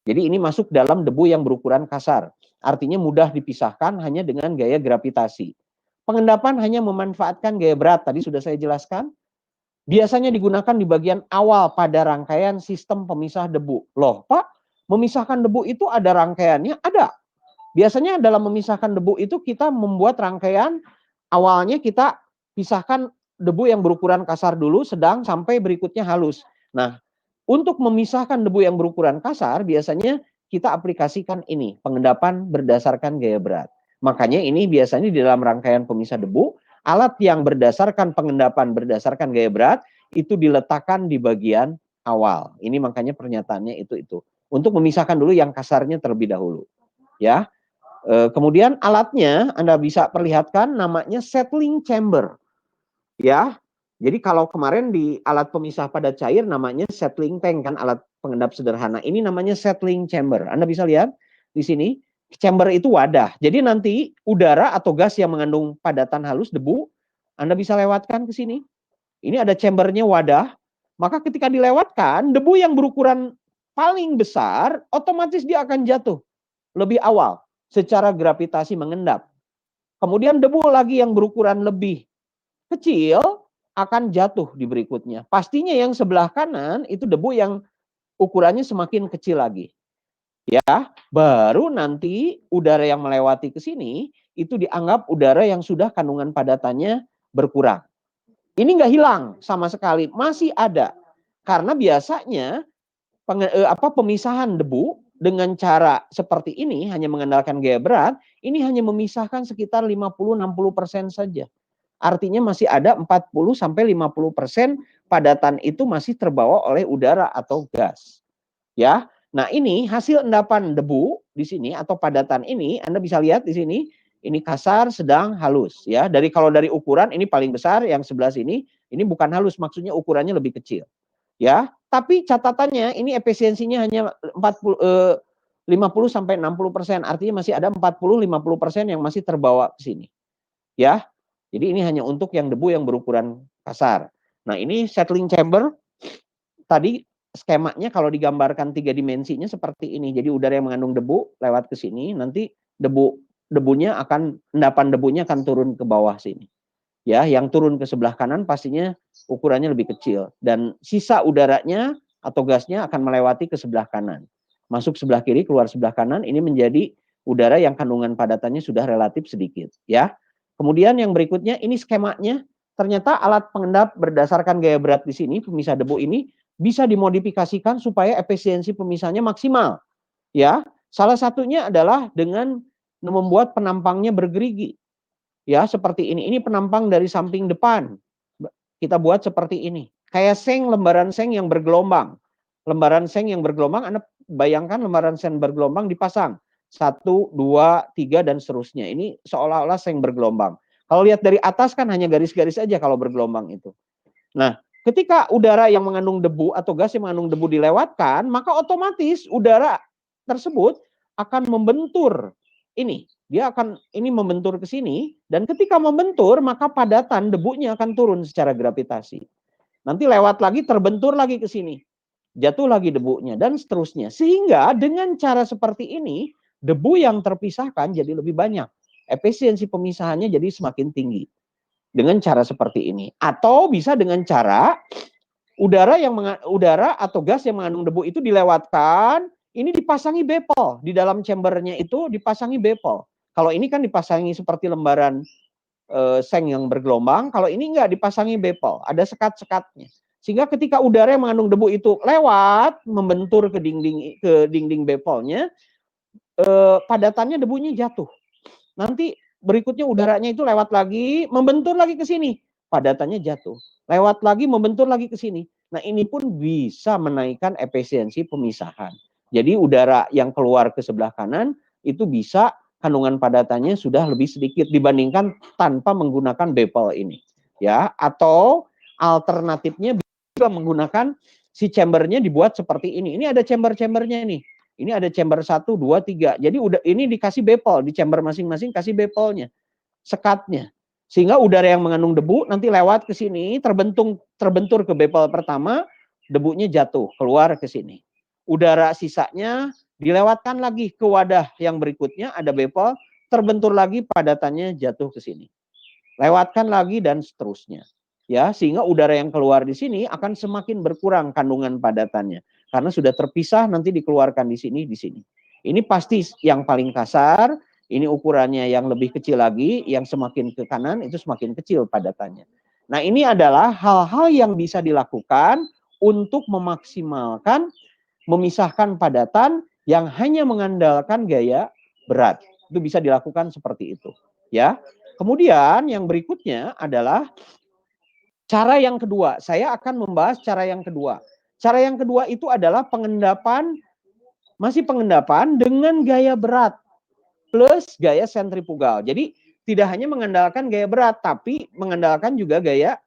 Jadi ini masuk dalam debu yang berukuran kasar. Artinya mudah dipisahkan hanya dengan gaya gravitasi. Pengendapan hanya memanfaatkan gaya berat, tadi sudah saya jelaskan. Biasanya digunakan di bagian awal pada rangkaian sistem pemisah debu. Loh, Pak, memisahkan debu itu ada rangkaiannya? Ada. Biasanya dalam memisahkan debu itu kita membuat rangkaian, awalnya kita pisahkan debu yang berukuran kasar dulu, sedang, sampai berikutnya halus. Nah, untuk memisahkan debu yang berukuran kasar, biasanya kita aplikasikan ini, pengendapan berdasarkan gaya berat. Makanya ini biasanya di dalam rangkaian pemisah debu, alat yang berdasarkan pengendapan berdasarkan gaya berat, itu diletakkan di bagian awal. Ini makanya pernyataannya itu. Untuk memisahkan dulu yang kasarnya terlebih dahulu. Ya. Kemudian alatnya Anda bisa perlihatkan namanya settling chamber. Ya, jadi kalau kemarin di alat pemisah padat cair namanya settling tank kan, alat pengendap sederhana. Ini namanya settling chamber. Anda bisa lihat di sini, chamber itu wadah. Jadi nanti udara atau gas yang mengandung padatan halus debu, Anda bisa lewatkan ke sini. Ini ada chambernya wadah. Maka ketika dilewatkan, debu yang berukuran paling besar, otomatis dia akan jatuh lebih awal secara gravitasi mengendap. Kemudian debu lagi yang berukuran lebih kecil akan jatuh di berikutnya. Pastinya yang sebelah kanan itu debu yang ukurannya semakin kecil lagi. Ya, baru nanti udara yang melewati ke sini itu dianggap udara yang sudah kandungan padatannya berkurang. Ini nggak hilang sama sekali, masih ada. Karena biasanya pemisahan debu dengan cara seperti ini hanya mengandalkan gaya berat, ini hanya memisahkan sekitar 50-60% saja. Artinya masih ada 40-50% padatan itu masih terbawa oleh udara atau gas. Ya. Nah, ini hasil endapan debu di sini atau padatan ini Anda bisa lihat di sini, ini kasar, sedang, halus ya. Kalau dari ukuran ini paling besar, yang sebelah sini ini bukan halus, maksudnya ukurannya lebih kecil. Ya, tapi catatannya ini efisiensinya hanya 50-60%, artinya masih ada 40-50% yang masih terbawa ke sini. Ya. Jadi ini hanya untuk yang debu yang berukuran kasar. Nah, ini settling chamber tadi skemanya kalau digambarkan 3 dimensinya seperti ini. Jadi udara yang mengandung debu lewat ke sini, nanti endapan debunya akan turun ke bawah sini. Ya, yang turun ke sebelah kanan pastinya ukurannya lebih kecil dan sisa udaranya atau gasnya akan melewati ke sebelah kanan. Masuk sebelah kiri, keluar sebelah kanan, ini menjadi udara yang kandungan padatannya sudah relatif sedikit, ya. Kemudian yang berikutnya ini skemanya. Ternyata alat pengendap berdasarkan gaya berat di sini, pemisah debu ini bisa dimodifikasikan supaya efisiensi pemisahnya maksimal. Ya, salah satunya adalah dengan membuat penampangnya bergerigi. Ya, seperti ini. Ini penampang dari samping depan. Kita buat seperti ini. Kayak lembaran seng yang bergelombang. Lembaran seng yang bergelombang, Anda bayangkan lembaran seng bergelombang dipasang. 1, 2, 3, dan seterusnya. Ini seolah-olah seng bergelombang. Kalau lihat dari atas kan hanya garis-garis saja kalau bergelombang itu. Nah, ketika udara yang mengandung debu atau gas yang mengandung debu dilewatkan, maka otomatis udara tersebut akan membentur ini. Dia akan ini membentur ke sini, dan ketika membentur, maka padatan debunya akan turun secara gravitasi. Nanti lewat lagi, terbentur lagi ke sini. Jatuh lagi debunya, dan seterusnya. Sehingga dengan cara seperti ini, debu yang terpisahkan jadi lebih banyak. efisiensi pemisahannya jadi semakin tinggi dengan cara seperti ini. Atau bisa dengan cara udara atau gas yang mengandung debu itu dilewatkan, ini dipasangi bepol di dalam chambernya itu dipasangi bepol. Kalau ini kan dipasangi seperti lembaran seng yang bergelombang, kalau ini enggak dipasangi bepol, ada sekat-sekatnya. Sehingga ketika udara yang mengandung debu itu lewat membentur ke dinding bepolnya, padatannya debunya jatuh. Nanti berikutnya udaranya itu lewat lagi, membentur lagi ke sini, padatannya jatuh. Lewat lagi, membentur lagi ke sini. Nah, ini pun bisa menaikkan efisiensi pemisahan. Jadi udara yang keluar ke sebelah kanan itu bisa kandungan padatannya sudah lebih sedikit dibandingkan tanpa menggunakan bevel ini. Ya, atau alternatifnya juga menggunakan si chambernya dibuat seperti ini. Ini ada chamber-chambernya nih. Ini ada chamber 1, 2, 3. Jadi udah ini dikasih bepol, di chamber masing-masing kasih bepolnya, sekatnya. Sehingga udara yang mengandung debu nanti lewat ke sini, terbentur ke bepol pertama, debunya jatuh, keluar ke sini. Udara sisanya dilewatkan lagi ke wadah yang berikutnya, ada bepol, terbentur lagi, padatannya jatuh ke sini. Lewatkan lagi dan seterusnya. Ya, sehingga udara yang keluar di sini akan semakin berkurang kandungan padatannya karena sudah terpisah nanti dikeluarkan di sini di sini. Ini pasti yang paling kasar, ini ukurannya yang lebih kecil lagi, yang semakin ke kanan itu semakin kecil padatannya. Nah, ini adalah hal-hal yang bisa dilakukan untuk memaksimalkan memisahkan padatan yang hanya mengandalkan gaya berat. Itu bisa dilakukan seperti itu, ya. Kemudian yang berikutnya adalah cara yang kedua. Saya akan membahas cara yang kedua. Cara yang kedua itu adalah pengendapan, masih pengendapan dengan gaya berat plus gaya sentrifugal. Jadi tidak hanya mengandalkan gaya berat, tapi mengandalkan juga gaya,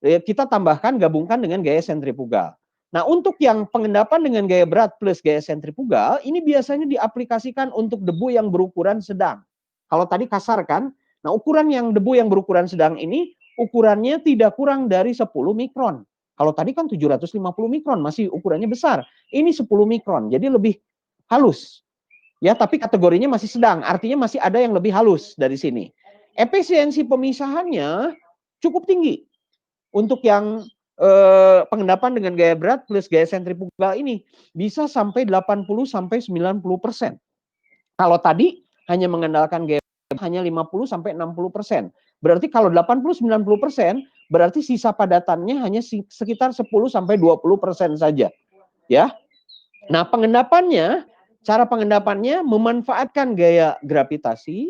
kita tambahkan, gabungkan dengan gaya sentrifugal. Nah, untuk yang pengendapan dengan gaya berat plus gaya sentrifugal, ini biasanya diaplikasikan untuk debu yang berukuran sedang. Kalau tadi kasar kan, nah ukuran yang debu yang berukuran sedang ini, ukurannya tidak kurang dari 10 mikron. Kalau tadi kan 750 mikron, masih ukurannya besar. Ini 10 mikron, jadi lebih halus. Ya, tapi kategorinya masih sedang, artinya masih ada yang lebih halus dari sini. Efisiensi pemisahannya cukup tinggi untuk yang pengendapan dengan gaya berat plus gaya sentrifugal ini bisa sampai 80 sampai 90%. Kalau tadi hanya mengandalkan gaya hanya 50 sampai 60%. Berarti kalau 80 90% berarti sisa padatannya hanya sekitar 10 sampai 20% saja, ya. Nah, cara pengendapannya memanfaatkan gaya gravitasi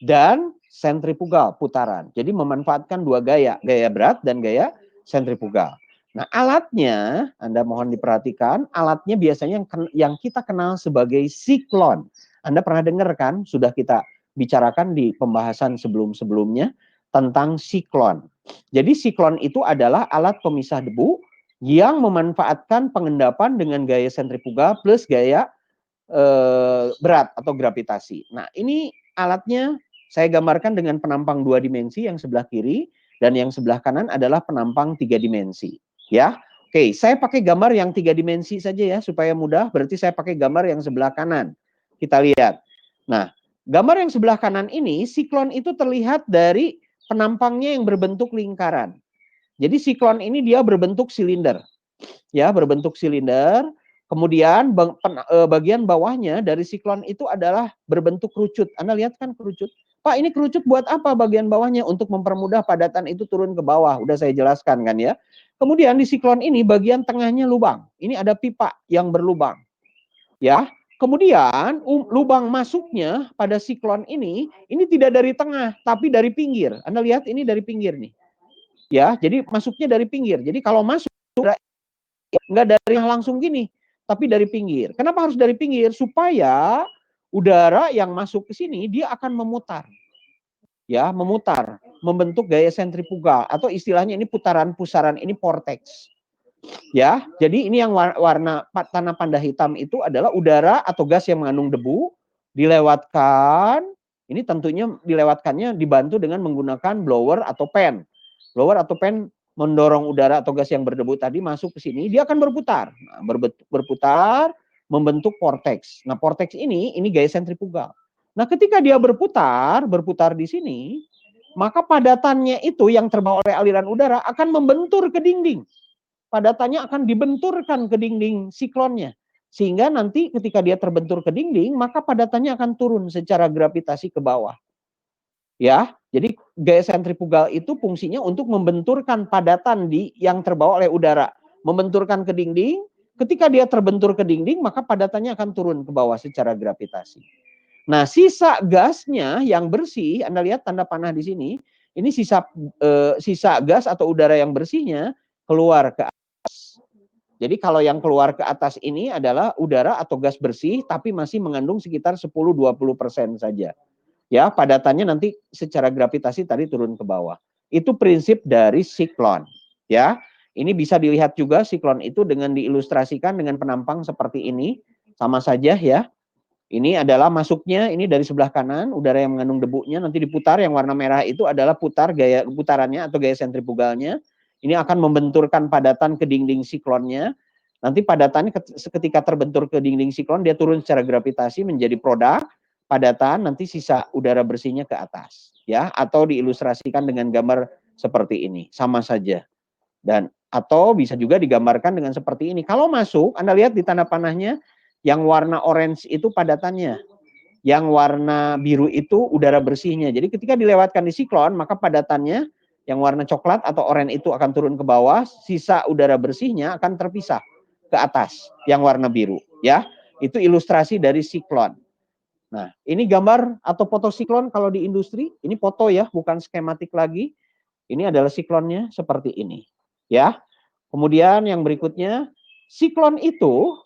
dan sentrifugal putaran. Jadi memanfaatkan dua gaya, gaya berat dan gaya sentrifugal. Nah, alatnya Anda mohon diperhatikan, alatnya biasanya yang kita kenal sebagai siklon. Anda pernah dengar kan? Sudah kita bicarakan di pembahasan sebelum-sebelumnya tentang siklon. Jadi siklon itu adalah alat pemisah debu yang memanfaatkan pengendapan dengan gaya sentrifugal plus gaya berat atau gravitasi. Nah, ini alatnya saya gambarkan dengan penampang 2 dimensi, yang sebelah kiri dan yang sebelah kanan adalah penampang 3 dimensi. Ya, oke, saya pakai gambar yang 3 dimensi saja ya supaya mudah. Berarti saya pakai gambar yang sebelah kanan. Kita lihat. Nah, gambar yang sebelah kanan ini, siklon itu terlihat dari penampangnya yang berbentuk lingkaran. Jadi siklon ini dia berbentuk silinder, ya, berbentuk silinder. Kemudian bagian bawahnya dari siklon itu adalah berbentuk kerucut. Anda lihat kan kerucut? Pak, ini kerucut buat apa bagian bawahnya? Untuk mempermudah padatan itu turun ke bawah. Udah saya jelaskan kan ya. Kemudian di siklon ini bagian tengahnya lubang. Ini ada pipa yang berlubang. Ya. Kemudian lubang masuknya pada siklon ini tidak dari tengah, tapi dari pinggir. Anda lihat ini dari pinggir nih. Ya, jadi masuknya dari pinggir. Jadi kalau masuk nggak dari langsung gini, tapi dari pinggir. Kenapa harus dari pinggir? Supaya udara yang masuk ke sini dia akan memutar. Ya, memutar, membentuk gaya sentrifugal atau istilahnya ini putaran-pusaran, ini vortex. Ya, jadi ini yang warna tanah panda hitam itu adalah udara atau gas yang mengandung debu dilewatkan. Ini tentunya dilewatkannya dibantu dengan menggunakan blower atau fan. Blower atau fan mendorong udara atau gas yang berdebu tadi masuk ke sini, dia akan berputar. Nah, berputar membentuk vortex. Nah, vortex ini gaya sentrifugal. Nah, ketika dia berputar di sini, maka padatannya itu yang terbawa oleh aliran udara akan membentur ke dinding. Padatannya akan dibenturkan ke dinding siklonnya. Sehingga nanti ketika dia terbentur ke dinding, maka padatannya akan turun secara gravitasi ke bawah. Ya, jadi gaya sentrifugal itu fungsinya untuk membenturkan padatan yang terbawa oleh udara, membenturkan ke dinding. Ketika dia terbentur ke dinding, maka padatannya akan turun ke bawah secara gravitasi. Nah, sisa gasnya yang bersih, Anda lihat tanda panah di sini, ini sisa gas atau udara yang bersihnya keluar ke atas. Jadi kalau yang keluar ke atas ini adalah udara atau gas bersih, tapi masih mengandung sekitar 10-20% saja. Ya, padatannya nanti secara gravitasi tadi turun ke bawah. Itu prinsip dari siklon. Ya, ini bisa dilihat juga siklon itu dengan diilustrasikan dengan penampang seperti ini, sama saja ya. Ini adalah masuknya, ini dari sebelah kanan, udara yang mengandung debunya nanti diputar, yang warna merah itu adalah gaya putarannya atau gaya sentrifugalnya. Ini akan membenturkan padatan ke dinding siklonnya. Nanti padatannya ketika terbentur ke dinding siklon, dia turun secara gravitasi menjadi produk padatan, nanti sisa udara bersihnya ke atas. Ya, atau diilustrasikan dengan gambar seperti ini, sama saja. Dan atau bisa juga digambarkan dengan seperti ini. Kalau masuk, Anda lihat di tanda panahnya, yang warna orange itu padatannya, yang warna biru itu udara bersihnya. Jadi ketika dilewatkan di siklon, maka padatannya yang warna coklat atau oranye itu akan turun ke bawah, sisa udara bersihnya akan terpisah ke atas, yang warna biru. Ya, itu ilustrasi dari siklon. Nah, ini gambar atau foto siklon kalau di industri, ini foto ya, bukan skematik lagi. Ini adalah siklonnya seperti ini. Ya, kemudian yang berikutnya, siklon itu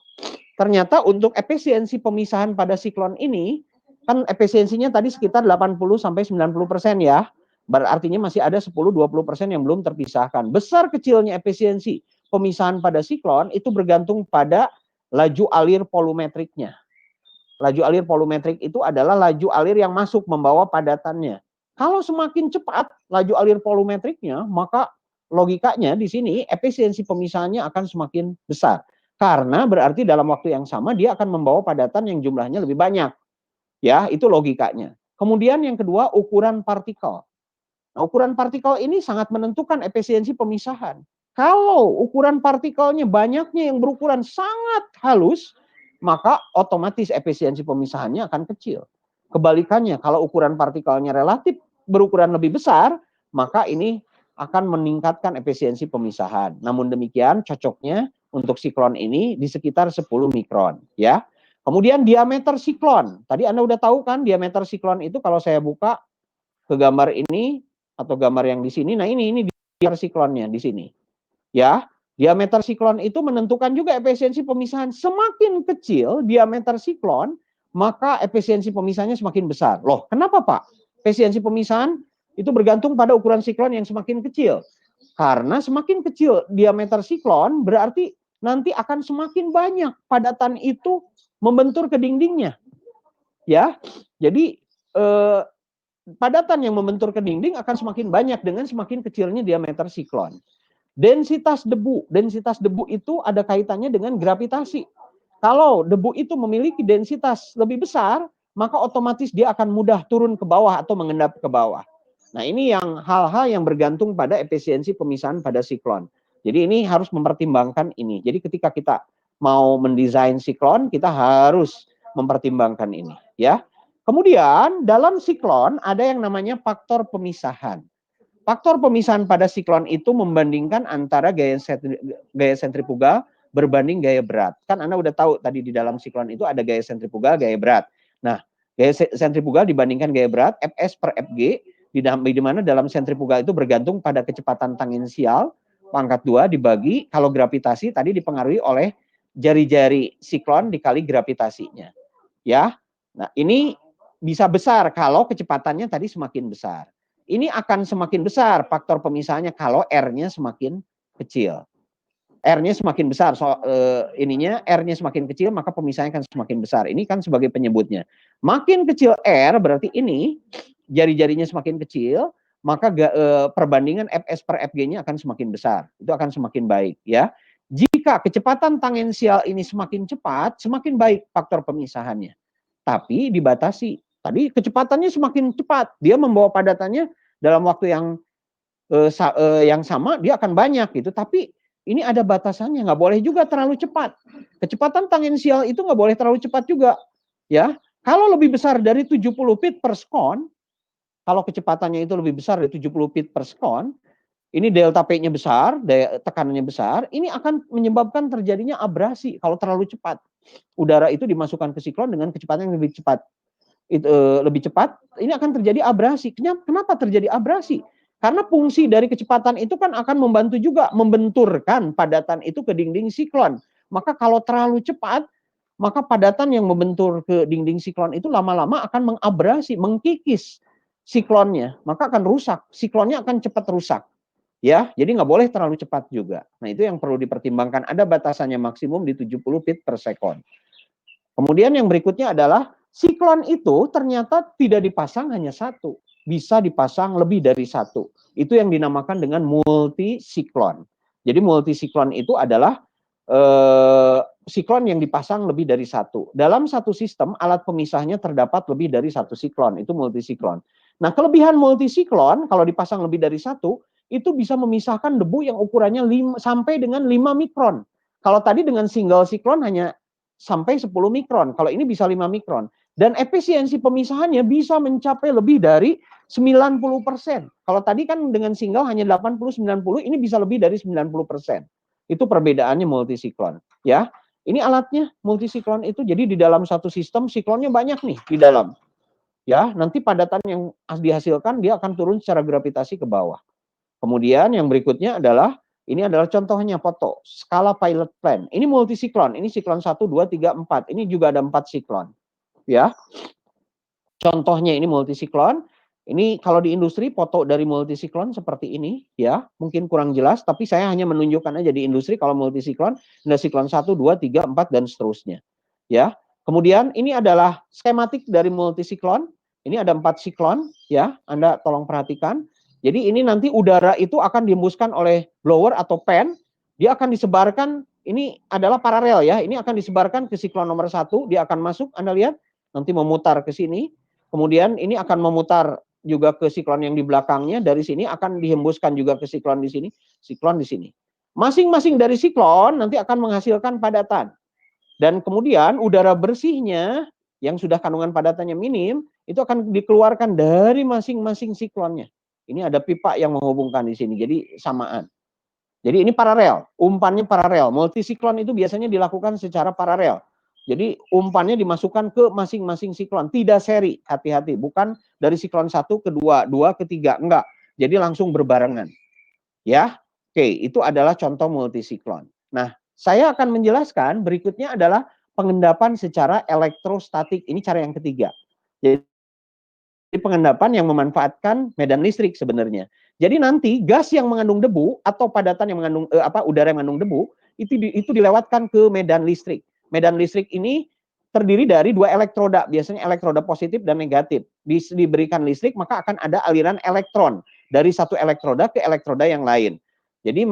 ternyata untuk efisiensi pemisahan pada siklon ini, kan efisiensinya tadi sekitar 80-90% ya. Berartinya masih ada 10-20% yang belum terpisahkan. Besar kecilnya efisiensi pemisahan pada siklon itu bergantung pada laju alir volumetriknya. Laju alir volumetrik itu adalah laju alir yang masuk membawa padatannya. Kalau semakin cepat laju alir volumetriknya, maka logikanya di sini efisiensi pemisahannya akan semakin besar. Karena berarti dalam waktu yang sama dia akan membawa padatan yang jumlahnya lebih banyak. Ya, itu logikanya. Kemudian yang kedua, ukuran partikel. Nah, ukuran partikel ini sangat menentukan efisiensi pemisahan. Kalau ukuran partikelnya banyaknya yang berukuran sangat halus, maka otomatis efisiensi pemisahannya akan kecil. Kebalikannya, kalau ukuran partikelnya relatif berukuran lebih besar, maka ini akan meningkatkan efisiensi pemisahan. Namun demikian, cocoknya untuk siklon ini di sekitar 10 mikron. Ya. Kemudian diameter siklon. Tadi Anda udah tahu kan diameter siklon itu kalau saya buka ke gambar ini atau gambar yang di sini. Nah, ini diameter siklonnya di sini. Ya, diameter siklon itu menentukan juga efisiensi pemisahan. Semakin kecil diameter siklon, maka efisiensi pemisahannya semakin besar. Loh, kenapa Pak? Efisiensi pemisahan itu bergantung pada ukuran siklon yang semakin kecil. Karena semakin kecil diameter siklon, berarti nanti akan semakin banyak padatan itu membentur ke dindingnya. Ya, jadi padatan yang membentur ke dinding akan semakin banyak dengan semakin kecilnya diameter siklon. Densitas debu itu ada kaitannya dengan gravitasi. Kalau debu itu memiliki densitas lebih besar, maka otomatis dia akan mudah turun ke bawah atau mengendap ke bawah. Nah, ini yang hal-hal yang bergantung pada efisiensi pemisahan pada siklon. Jadi ini harus mempertimbangkan ini. Jadi ketika kita mau mendesain siklon, kita harus mempertimbangkan ini, ya. Kemudian dalam siklon ada yang namanya faktor pemisahan. Faktor pemisahan pada siklon itu membandingkan antara gaya sentrifugal berbanding gaya berat. Kan Anda udah tahu tadi di dalam siklon itu ada gaya sentrifugal, gaya berat. Nah, gaya sentrifugal dibandingkan gaya berat, Fs per Fg, di mana dalam sentrifugal itu bergantung pada kecepatan tangensial, pangkat 2 dibagi, kalau gravitasi tadi dipengaruhi oleh jari-jari siklon dikali gravitasinya. Ya, nah ini bisa besar kalau kecepatannya tadi semakin besar. Ini akan semakin besar faktor pemisahannya kalau R-nya semakin kecil. R-nya semakin besar, R-nya semakin kecil, maka pemisahannya akan semakin besar. Ini kan sebagai penyebutnya. Makin kecil R, berarti ini jari-jarinya semakin kecil, maka perbandingan Fs per Fg-nya akan semakin besar. Itu akan semakin baik. Ya. Jika kecepatan tangensial ini semakin cepat, semakin baik faktor pemisahannya. Tapi dibatasi. Tadi kecepatannya semakin cepat, dia membawa padatannya dalam waktu yang sama dia akan banyak gitu. Tapi ini ada batasannya, nggak boleh juga terlalu cepat. Kecepatan tangensial itu nggak boleh terlalu cepat juga, ya. Kalau lebih besar dari 70 feet per second, kalau kecepatannya itu lebih besar dari 70 feet per second, ini delta P-nya besar, tekanannya besar, ini akan menyebabkan terjadinya abrasi kalau terlalu cepat. Udara itu dimasukkan ke siklon dengan kecepatan yang lebih cepat. Lebih cepat, ini akan terjadi abrasi. Kenapa terjadi abrasi? Karena fungsi dari kecepatan itu kan akan membantu juga membenturkan padatan itu ke dinding siklon. Maka kalau terlalu cepat, maka padatan yang membentur ke dinding siklon itu lama-lama akan mengabrasi, mengkikis siklonnya, maka akan rusak. Siklonnya akan cepat rusak. Ya, jadi nggak boleh terlalu cepat juga. Nah, itu yang perlu dipertimbangkan. Ada batasannya maksimum di 70 feet per second. Kemudian yang berikutnya adalah siklon itu ternyata tidak dipasang hanya satu, bisa dipasang lebih dari satu. Itu yang dinamakan dengan multi siklon. Jadi multi siklon itu adalah siklon yang dipasang lebih dari satu. Dalam satu sistem alat pemisahnya terdapat lebih dari satu siklon, itu multi siklon. Nah, kelebihan multi siklon kalau dipasang lebih dari satu itu bisa memisahkan debu yang ukurannya sampai dengan 5 mikron. Kalau tadi dengan single siklon hanya sampai 10 mikron. Kalau ini bisa 5 mikron. Dan efisiensi pemisahannya bisa mencapai lebih dari 90%. Kalau tadi kan dengan single hanya 80-90, ini bisa lebih dari 90%. Itu perbedaannya multisiklon. Ya, ini alatnya multisiklon itu. Jadi di dalam satu sistem siklonnya banyak nih di dalam. Ya, nanti padatan yang dihasilkan dia akan turun secara gravitasi ke bawah. Kemudian yang berikutnya adalah ini adalah contohnya foto skala pilot plan. Ini multisiklon. Ini siklon 1 2 3 4. Ini juga ada 4 siklon. Ya. Contohnya ini multisiklon. Ini kalau di industri foto dari multisiklon seperti ini ya. Mungkin kurang jelas tapi saya hanya menunjukkan aja di industri kalau multisiklon ada siklon 1 2 3 4 dan seterusnya. Ya. Kemudian ini adalah skematik dari multisiklon. Ini ada 4 siklon ya. Anda tolong perhatikan. Jadi ini nanti udara itu akan dihembuskan oleh blower atau fan, dia akan disebarkan, ini adalah paralel ya, ini akan disebarkan ke siklon nomor 1, dia akan masuk, Anda lihat, nanti memutar ke sini, kemudian ini akan memutar juga ke siklon yang di belakangnya, dari sini akan dihembuskan juga ke siklon di sini. Masing-masing dari siklon nanti akan menghasilkan padatan. Dan kemudian udara bersihnya yang sudah kandungan padatannya minim, itu akan dikeluarkan dari masing-masing siklonnya. Ini ada pipa yang menghubungkan di sini, jadi samaan. Jadi ini paralel, umpannya paralel. Multisiklon itu biasanya dilakukan secara paralel. Jadi umpannya dimasukkan ke masing-masing siklon, tidak seri, hati-hati. Bukan dari siklon 1 ke 2, 2 ke 3, enggak. Jadi langsung berbarengan. Ya, oke, itu adalah contoh multisiklon. Nah, saya akan menjelaskan berikutnya adalah pengendapan secara elektrostatik. Ini cara yang ketiga. Jadi pengendapan yang memanfaatkan medan listrik sebenarnya. Jadi nanti gas yang mengandung debu atau padatan yang mengandung udara yang mengandung debu itu dilewatkan ke medan listrik. Medan listrik ini terdiri dari 2 elektroda, biasanya elektroda positif dan negatif. Diberikan listrik maka akan ada aliran elektron dari satu elektroda ke elektroda yang lain. Jadi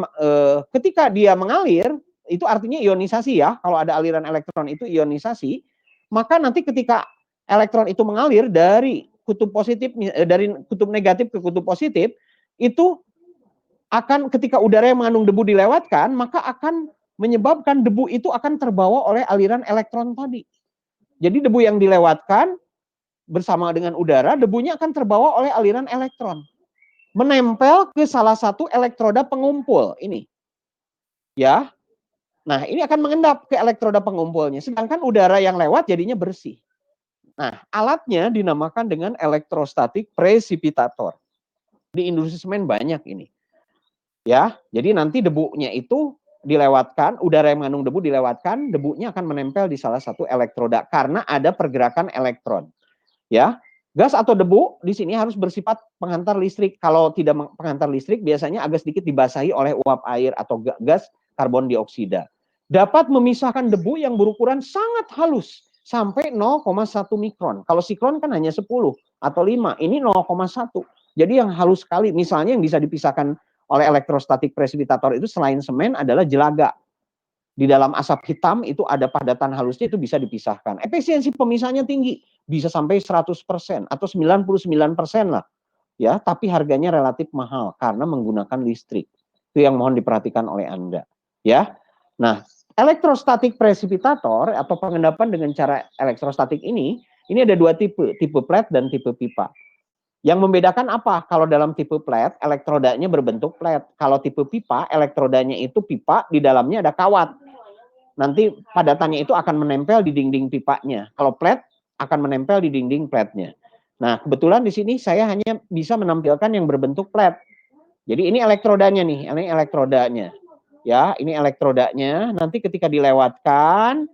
ketika dia mengalir itu artinya ionisasi ya. Kalau ada aliran elektron itu ionisasi, maka nanti ketika elektron itu mengalir dari kutub positif dari kutub negatif ke kutub positif itu akan ketika udara yang mengandung debu dilewatkan maka akan menyebabkan debu itu akan terbawa oleh aliran elektron tadi. Jadi debu yang dilewatkan bersama dengan udara, debunya akan terbawa oleh aliran elektron. Menempel ke salah satu elektroda pengumpul ini. Ya. Nah, ini akan mengendap ke elektroda pengumpulnya. Sedangkan udara yang lewat jadinya bersih. Nah, alatnya dinamakan dengan elektrostatik presipitator. Di industri semen banyak ini. Ya, jadi nanti debunya itu dilewatkan, udara yang mengandung debu dilewatkan, debunya akan menempel di salah satu elektroda karena ada pergerakan elektron. Ya, gas atau debu di sini harus bersifat penghantar listrik. Kalau tidak penghantar listrik, biasanya agak sedikit dibasahi oleh uap air atau gas karbon dioksida. Dapat memisahkan debu yang berukuran sangat halus sampai 0,1 mikron. Kalau siklon kan hanya 10 atau 5, ini 0,1. Jadi yang halus sekali, misalnya yang bisa dipisahkan oleh elektrostatik presipitator itu selain semen adalah jelaga. Di dalam asap hitam itu ada padatan halusnya, itu bisa dipisahkan. Efisiensi pemisahnya tinggi, bisa sampai 100% atau 99% lah, ya, tapi harganya relatif mahal karena menggunakan listrik. Itu yang mohon diperhatikan oleh Anda, ya. Nah, elektrostatik presipitator atau pengendapan dengan cara elektrostatik ini ada dua tipe plate dan tipe pipa. Yang membedakan apa? Kalau dalam tipe plate, elektrodanya berbentuk plate. Kalau tipe pipa, elektrodanya itu pipa, di dalamnya ada kawat. Nanti padatannya itu akan menempel di dinding pipanya. Kalau plate akan menempel di dinding plate-nya. Nah, kebetulan di sini saya hanya bisa menampilkan yang berbentuk plate. Jadi ini elektrodanya nih, ini elektrodanya. Ya, ini elektrodanya. Nanti ketika dilewatkan,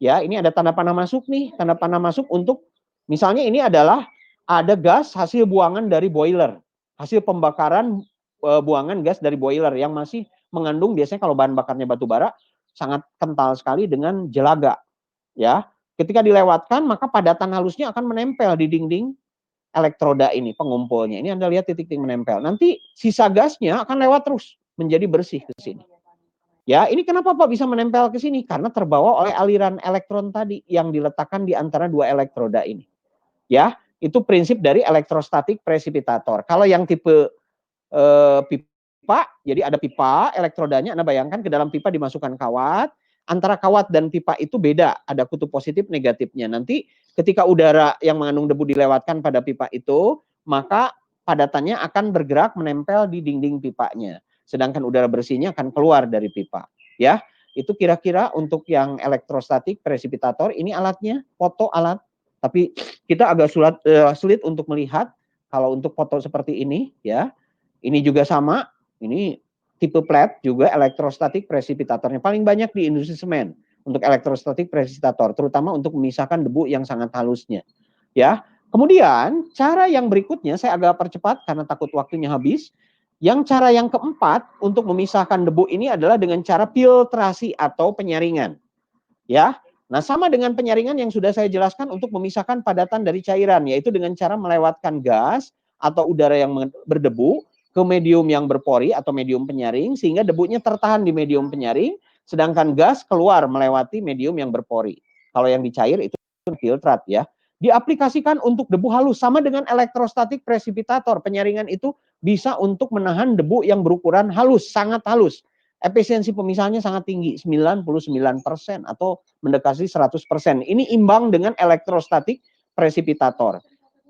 ya, ini ada tanda panah masuk nih, tanda panah masuk untuk misalnya ini adalah ada gas hasil buangan dari boiler, hasil pembakaran buangan gas dari boiler yang masih mengandung biasanya kalau bahan bakarnya batu bara sangat kental sekali dengan jelaga, ya. Ketika dilewatkan maka padatan halusnya akan menempel di dinding elektroda ini, pengumpulnya. Ini Anda lihat titik-titik menempel. Nanti sisa gasnya akan lewat terus menjadi bersih ke sini. Ya, ini kenapa Pak bisa menempel ke sini? Karena terbawa oleh aliran elektron tadi yang diletakkan di antara dua elektroda ini. Ya, itu prinsip dari elektrostatik presipitator. Kalau yang tipe pipa, jadi ada pipa, elektrodanya Anda bayangkan ke dalam pipa dimasukkan kawat, antara kawat dan pipa itu beda, ada kutub positif negatifnya. Nanti ketika udara yang mengandung debu dilewatkan pada pipa itu, maka padatannya akan bergerak menempel di dinding pipanya. Sedangkan udara bersihnya akan keluar dari pipa. Ya, itu kira-kira untuk yang elektrostatik presipitator. Ini alatnya, foto alat. Tapi kita agak sulit untuk melihat kalau untuk foto seperti ini, ya. Ini juga sama, ini tipe plate juga elektrostatik presipitatornya. Paling banyak di industri semen untuk elektrostatik presipitator, terutama untuk memisahkan debu yang sangat halusnya. Ya. Kemudian cara yang berikutnya saya agak percepat karena takut waktunya habis. Yang cara yang keempat untuk memisahkan debu ini adalah dengan cara filtrasi atau penyaringan. Ya. Nah, sama dengan penyaringan yang sudah saya jelaskan untuk memisahkan padatan dari cairan, yaitu dengan cara melewatkan gas atau udara yang berdebu ke medium yang berpori atau medium penyaring, sehingga debunya tertahan di medium penyaring, sedangkan gas keluar melewati medium yang berpori. Kalau yang dicair itu filtrat ya. Diaplikasikan untuk debu halus, sama dengan elektrostatik presipitator. Penyaringan itu bisa untuk menahan debu yang berukuran halus, sangat halus. Efisiensi pemisahannya sangat tinggi, 99% atau mendekati 100%. Ini imbang dengan elektrostatik presipitator.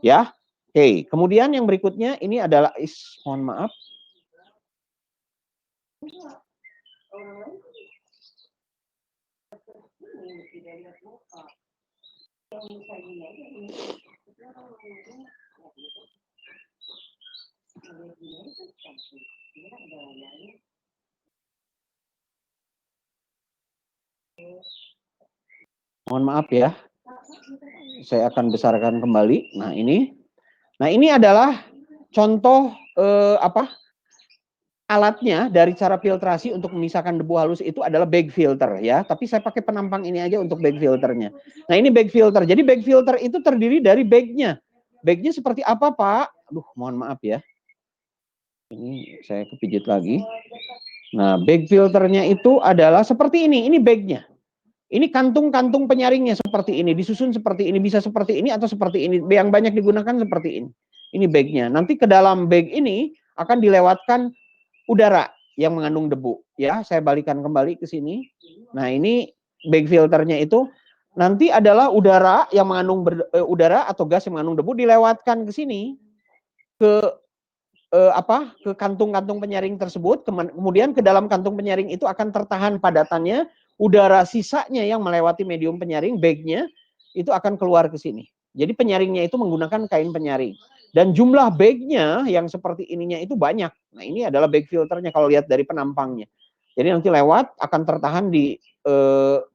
Ya. Oke, kemudian yang berikutnya ini adalah mohon maaf. Mohon maaf ya. Saya akan besarkan kembali. Nah, ini adalah contoh alatnya dari cara filtrasi untuk memisahkan debu halus itu adalah bag filter ya. Tapi saya pakai penampang ini aja untuk bag filternya. Nah, ini bag filter. Jadi bag filter itu terdiri dari bagnya. Bagnya seperti apa, Pak? Aduh, mohon maaf ya. Ini saya kepijit lagi. Nah, bag filternya itu adalah seperti ini. Ini bagnya. Ini kantung-kantung penyaringnya seperti ini, disusun seperti ini, bisa seperti ini atau seperti ini. Yang banyak digunakan seperti ini. Ini bagnya. Nanti ke dalam bag ini akan dilewatkan udara yang mengandung debu. Ya, saya balikan kembali ke sini. Nah, ini bag filternya itu nanti adalah udara yang mengandung udara atau gas yang mengandung debu dilewatkan ke sini ke kantung-kantung penyaring tersebut, kemudian ke dalam kantung penyaring itu akan tertahan padatannya, udara sisanya yang melewati medium penyaring, bagnya, itu akan keluar ke sini. Jadi penyaringnya itu menggunakan kain penyaring. Dan jumlah bagnya yang seperti ininya itu banyak. Nah, ini adalah bag filternya kalau lihat dari penampangnya. Jadi nanti lewat akan tertahan di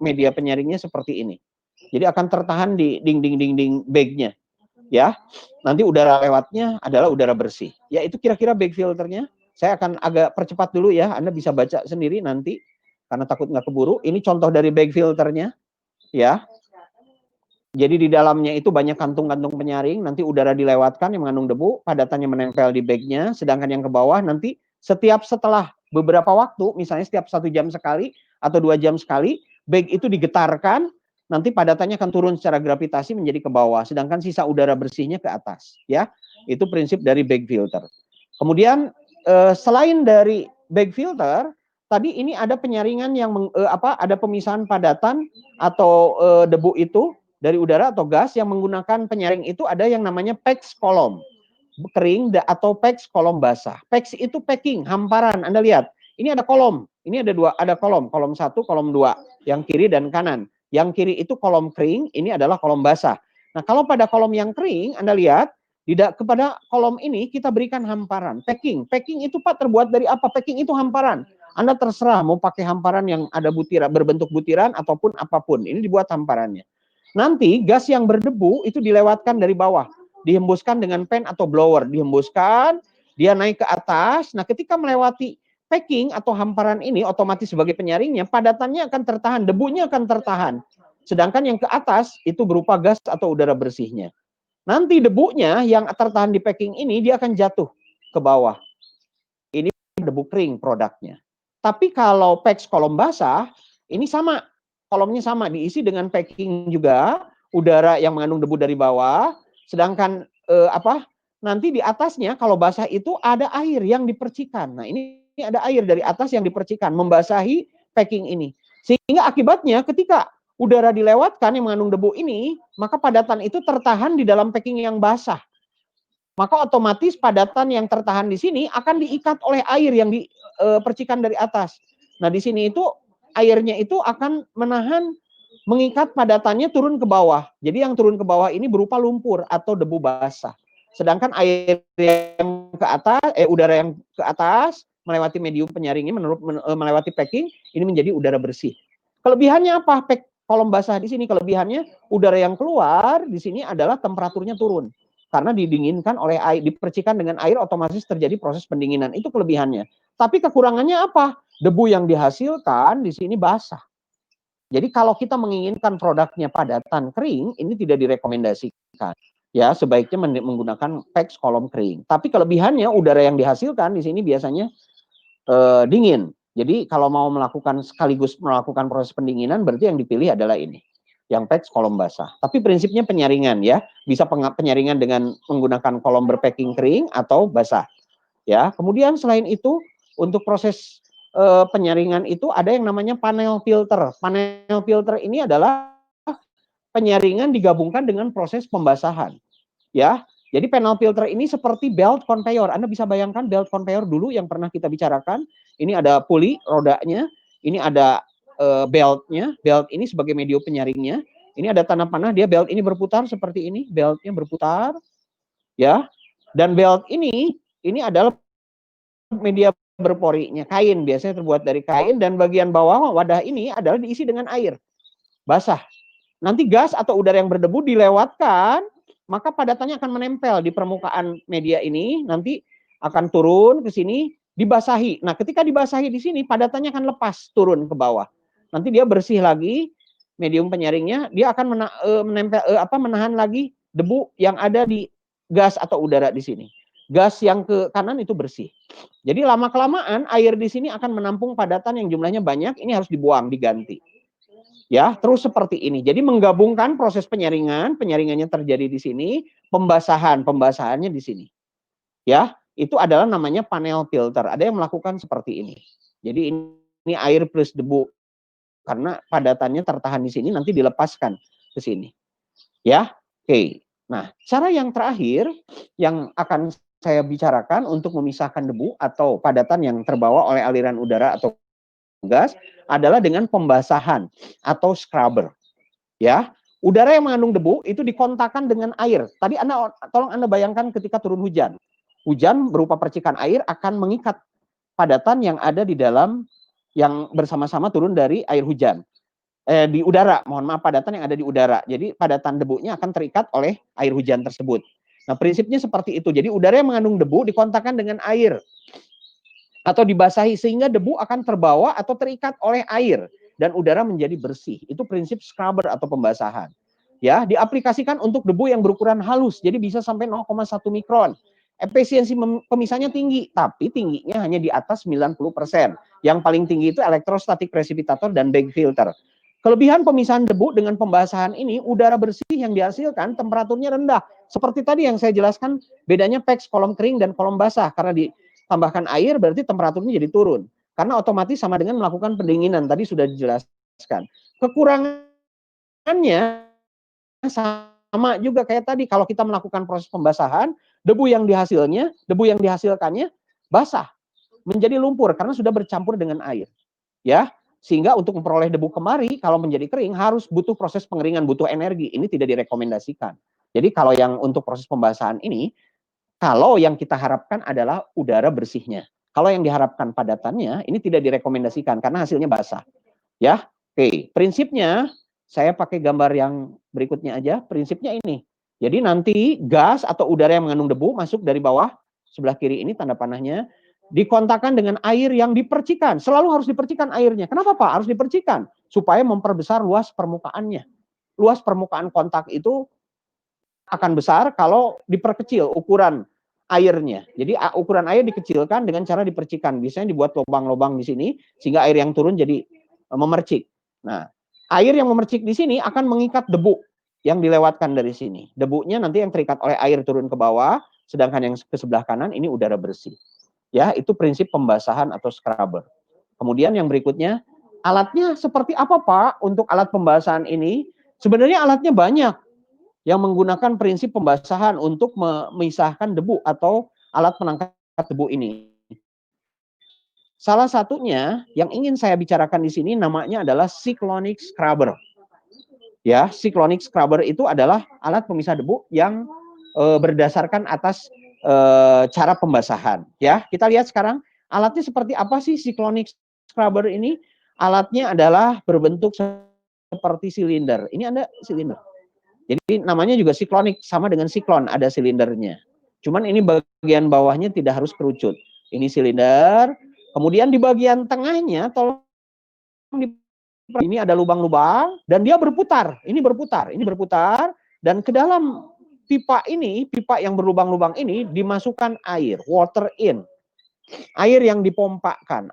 media penyaringnya seperti ini. Jadi akan tertahan di dinding-dinding bagnya. Ya, nanti udara lewatnya adalah udara bersih. Ya, itu kira-kira bag filternya. Saya akan agak percepat dulu ya, Anda bisa baca sendiri nanti, karena takut nggak keburu. Ini contoh dari bag filternya, ya. Jadi di dalamnya itu banyak kantung-kantung penyaring, nanti udara dilewatkan yang mengandung debu, padatannya menempel di bagnya, sedangkan yang ke bawah nanti setelah beberapa waktu, misalnya setiap 1 jam sekali atau 2 jam sekali, bag itu digetarkan, nanti padatannya akan turun secara gravitasi menjadi ke bawah, sedangkan sisa udara bersihnya ke atas, ya. Itu prinsip dari bag filter. Kemudian selain dari bag filter, tadi ini ada penyaringan yang ada pemisahan padatan atau debu itu dari udara atau gas yang menggunakan penyaring itu ada yang namanya PEX kolom kering atau PEX kolom basah. PEX itu packing, hamparan. Anda lihat, ini ada kolom. Ini ada kolom 1, kolom 2, yang kiri dan kanan. Yang kiri itu kolom kering, ini adalah kolom basah. Nah, kalau pada kolom yang kering, Anda lihat, tidak kepada kolom ini kita berikan hamparan, packing. Packing itu Pak terbuat dari apa? Packing itu hamparan. Anda terserah mau pakai hamparan yang ada butiran, berbentuk butiran ataupun apapun. Ini dibuat hamparannya. Nanti gas yang berdebu itu dilewatkan dari bawah, dihembuskan dengan pen atau blower, dihembuskan, dia naik ke atas. Nah, ketika melewati packing atau hamparan ini, otomatis sebagai penyaringnya, padatannya akan tertahan, debunya akan tertahan. Sedangkan yang ke atas itu berupa gas atau udara bersihnya. Nanti debunya yang tertahan di packing ini, dia akan jatuh ke bawah. Ini debu kering produknya. Tapi kalau PEX kolom basah, ini sama. Kolomnya sama, diisi dengan packing juga, udara yang mengandung debu dari bawah, sedangkan nanti di atasnya kalau basah itu ada air yang dipercikan. Nah, ini ada air dari atas yang dipercikan, membasahi packing ini. Sehingga akibatnya ketika udara dilewatkan yang mengandung debu ini, maka padatan itu tertahan di dalam packing yang basah. Maka otomatis padatan yang tertahan di sini akan diikat oleh air yang dipercikan dari atas. Nah, di sini itu airnya itu akan menahan, mengikat padatannya turun ke bawah. Jadi yang turun ke bawah ini berupa lumpur atau debu basah. Sedangkan air yang ke atas, udara yang ke atas melewati medium penyaring ini melewati packing ini menjadi udara bersih. Kelebihannya apa? Kolom basah di sini kelebihannya udara yang keluar di sini adalah temperaturnya turun. Karena didinginkan oleh air, dipercikan dengan air otomatis terjadi proses pendinginan. Itu kelebihannya. Tapi kekurangannya apa? Debu yang dihasilkan di sini basah. Jadi kalau kita menginginkan produknya padatan kering, ini tidak direkomendasikan. Ya, sebaiknya menggunakan PEX kolom kering. Tapi kelebihannya udara yang dihasilkan di sini biasanya dingin. Jadi kalau mau melakukan sekaligus melakukan proses pendinginan, berarti yang dipilih adalah ini, yang PEX kolom basah. Tapi prinsipnya penyaringan ya, bisa penyaringan dengan menggunakan kolom berpacking kering atau basah. Ya, kemudian selain itu untuk proses penyaringan itu ada yang namanya panel filter. Panel filter ini adalah penyaringan digabungkan dengan proses pembasahan. Ya, jadi panel filter ini seperti belt conveyor. Anda bisa bayangkan belt conveyor dulu yang pernah kita bicarakan. Ini ada puli rodanya, ini ada beltnya. Belt ini sebagai medium penyaringnya. Ini ada tanah panah, dia belt ini berputar seperti ini, beltnya berputar, ya. Dan belt ini adalah media berporinya, kain, biasanya terbuat dari kain, dan bagian bawah wadah ini adalah diisi dengan air basah. Nanti gas atau udara yang berdebu dilewatkan, maka padatannya akan menempel di permukaan media ini, nanti akan turun ke sini, dibasahi. Nah, ketika dibasahi di sini, padatannya akan lepas turun ke bawah. Nanti dia bersih lagi, medium penyaringnya, dia akan menahan lagi debu yang ada di gas atau udara di sini. Gas yang ke kanan itu bersih. Jadi lama-kelamaan air di sini akan menampung padatan yang jumlahnya banyak, ini harus dibuang, diganti. Ya, terus seperti ini. Jadi menggabungkan proses penyaringan, penyaringannya terjadi di sini, pembasahannya di sini. Ya, itu adalah namanya panel filter. Ada yang melakukan seperti ini. Jadi ini air plus debu. Karena padatannya tertahan di sini, nanti dilepaskan ke sini. Ya, oke. Nah, cara yang terakhir yang akan saya bicarakan untuk memisahkan debu atau padatan yang terbawa oleh aliran udara atau gas adalah dengan pembasahan atau scrubber. Ya, udara yang mengandung debu itu dikontakkan dengan air. Tadi tolong Anda bayangkan ketika turun hujan. Hujan berupa percikan air akan mengikat padatan yang ada di dalam yang bersama-sama turun dari air hujan. Di udara, mohon maaf, padatan yang ada di udara. Jadi padatan debunya akan terikat oleh air hujan tersebut. Nah, prinsipnya seperti itu. Jadi udara yang mengandung debu dikontakkan dengan air atau dibasahi sehingga debu akan terbawa atau terikat oleh air dan udara menjadi bersih. Itu prinsip scrubber atau pembasahan. Ya, diaplikasikan untuk debu yang berukuran halus. Jadi bisa sampai 0,1 mikron. Efisiensi pemisahnya tinggi, tapi tingginya hanya di atas 90%. Yang paling tinggi itu elektrostatik precipitator dan bag filter. Kelebihan pemisahan debu dengan pembasahan ini, udara bersih yang dihasilkan temperaturnya rendah. Seperti tadi yang saya jelaskan, bedanya PEX kolom kering dan kolom basah. Karena ditambahkan air berarti temperaturnya jadi turun. Karena otomatis sama dengan melakukan pendinginan, tadi sudah dijelaskan. Kekurangannya sama juga kayak tadi, kalau kita melakukan proses pembasahan, debu yang dihasilkannya basah, menjadi lumpur karena sudah bercampur dengan air. Ya, sehingga untuk memperoleh debu kemari kalau menjadi kering harus butuh proses pengeringan, butuh energi. Ini tidak direkomendasikan. Jadi kalau yang untuk proses pembasahan ini, kalau yang kita harapkan adalah udara bersihnya. Kalau yang diharapkan padatannya, ini tidak direkomendasikan karena hasilnya basah. Ya, oke. Prinsipnya, saya pakai gambar yang berikutnya aja. Prinsipnya ini. Jadi nanti gas atau udara yang mengandung debu masuk dari bawah, sebelah kiri ini tanda panahnya, dikontakkan dengan air yang dipercikan. Selalu harus dipercikan airnya. Kenapa Pak? Harus dipercikan. Supaya memperbesar luas permukaannya. Luas permukaan kontak itu akan besar kalau diperkecil ukuran airnya. Jadi ukuran air dikecilkan dengan cara dipercikan. Biasanya dibuat lubang-lubang di sini sehingga air yang turun jadi memercik. Nah, air yang memercik di sini akan mengikat debu yang dilewatkan dari sini. Debunya nanti yang terikat oleh air turun ke bawah, sedangkan yang ke sebelah kanan ini udara bersih. Ya, itu prinsip pembasahan atau scrubber. Kemudian yang berikutnya, alatnya seperti apa Pak untuk alat pembasahan ini? Sebenarnya alatnya banyak yang menggunakan prinsip pembasahan untuk memisahkan debu atau alat penangkap debu ini. Salah satunya yang ingin saya bicarakan di sini namanya adalah cyclonic scrubber. Ya, cyclonic scrubber itu adalah alat pemisah debu yang berdasarkan atas cara pembasahan. Ya, kita lihat sekarang alatnya seperti apa sih cyclonic scrubber ini? Alatnya adalah berbentuk seperti silinder. Ini ada silinder. Jadi namanya juga siklonik, sama dengan siklon, ada silindernya. Cuman ini bagian bawahnya tidak harus kerucut. Ini silinder, kemudian di bagian tengahnya tolong ini ada lubang-lubang dan dia berputar. Ini berputar dan ke dalam pipa ini, pipa yang berlubang-lubang ini dimasukkan air, water in. Air yang dipompakan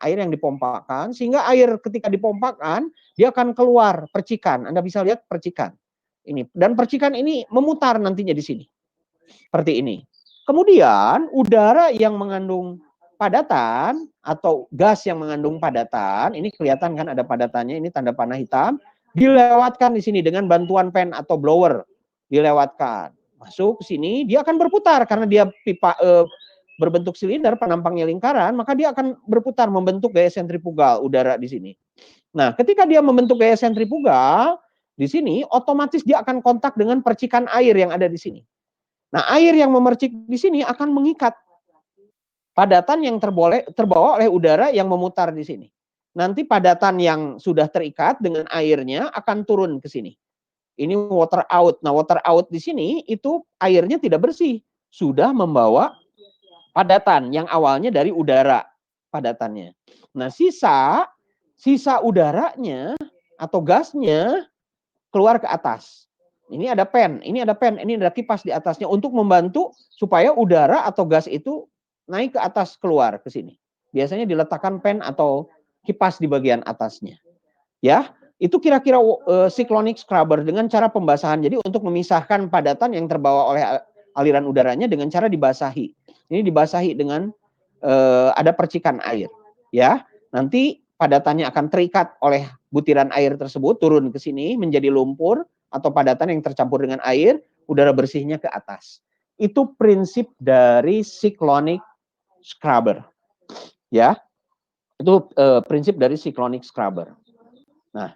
sehingga air ketika dipompakan dia akan keluar percikan. Anda bisa lihat percikan. Ini dan percikan ini memutar nantinya di sini. Seperti ini. Kemudian udara yang mengandung padatan atau gas yang mengandung padatan, ini kelihatan kan ada padatannya, ini tanda panah hitam, dilewatkan di sini dengan bantuan fan atau blower. Dilewatkan. Masuk ke sini, dia akan berputar karena dia pipa berbentuk silinder, penampangnya lingkaran, maka dia akan berputar membentuk gaya sentrifugal udara di sini. Nah, ketika dia membentuk gaya sentrifugal, di sini otomatis dia akan kontak dengan percikan air yang ada di sini. Nah, air yang memercik di sini akan mengikat padatan yang terbawa oleh udara yang memutar di sini. Nanti padatan yang sudah terikat dengan airnya akan turun ke sini. Ini water out. Nah, water out di sini itu airnya tidak bersih, sudah membawa padatan yang awalnya dari udara padatannya. Nah, sisa udaranya atau gasnya keluar ke atas. Ini ada ini ada kipas di atasnya untuk membantu supaya udara atau gas itu naik ke atas keluar ke sini. Biasanya diletakkan pen atau kipas di bagian atasnya. Ya, itu kira-kira cyclonic scrubber dengan cara pembasahan. Jadi untuk memisahkan padatan yang terbawa oleh aliran udaranya dengan cara dibasahi. Ini dibasahi dengan ada percikan air. Ya, nanti padatannya akan terikat oleh butiran air tersebut turun ke sini menjadi lumpur atau padatan yang tercampur dengan air, udara bersihnya ke atas. Itu prinsip dari cyclonic scrubber. Ya, itu prinsip dari cyclonic scrubber. Nah,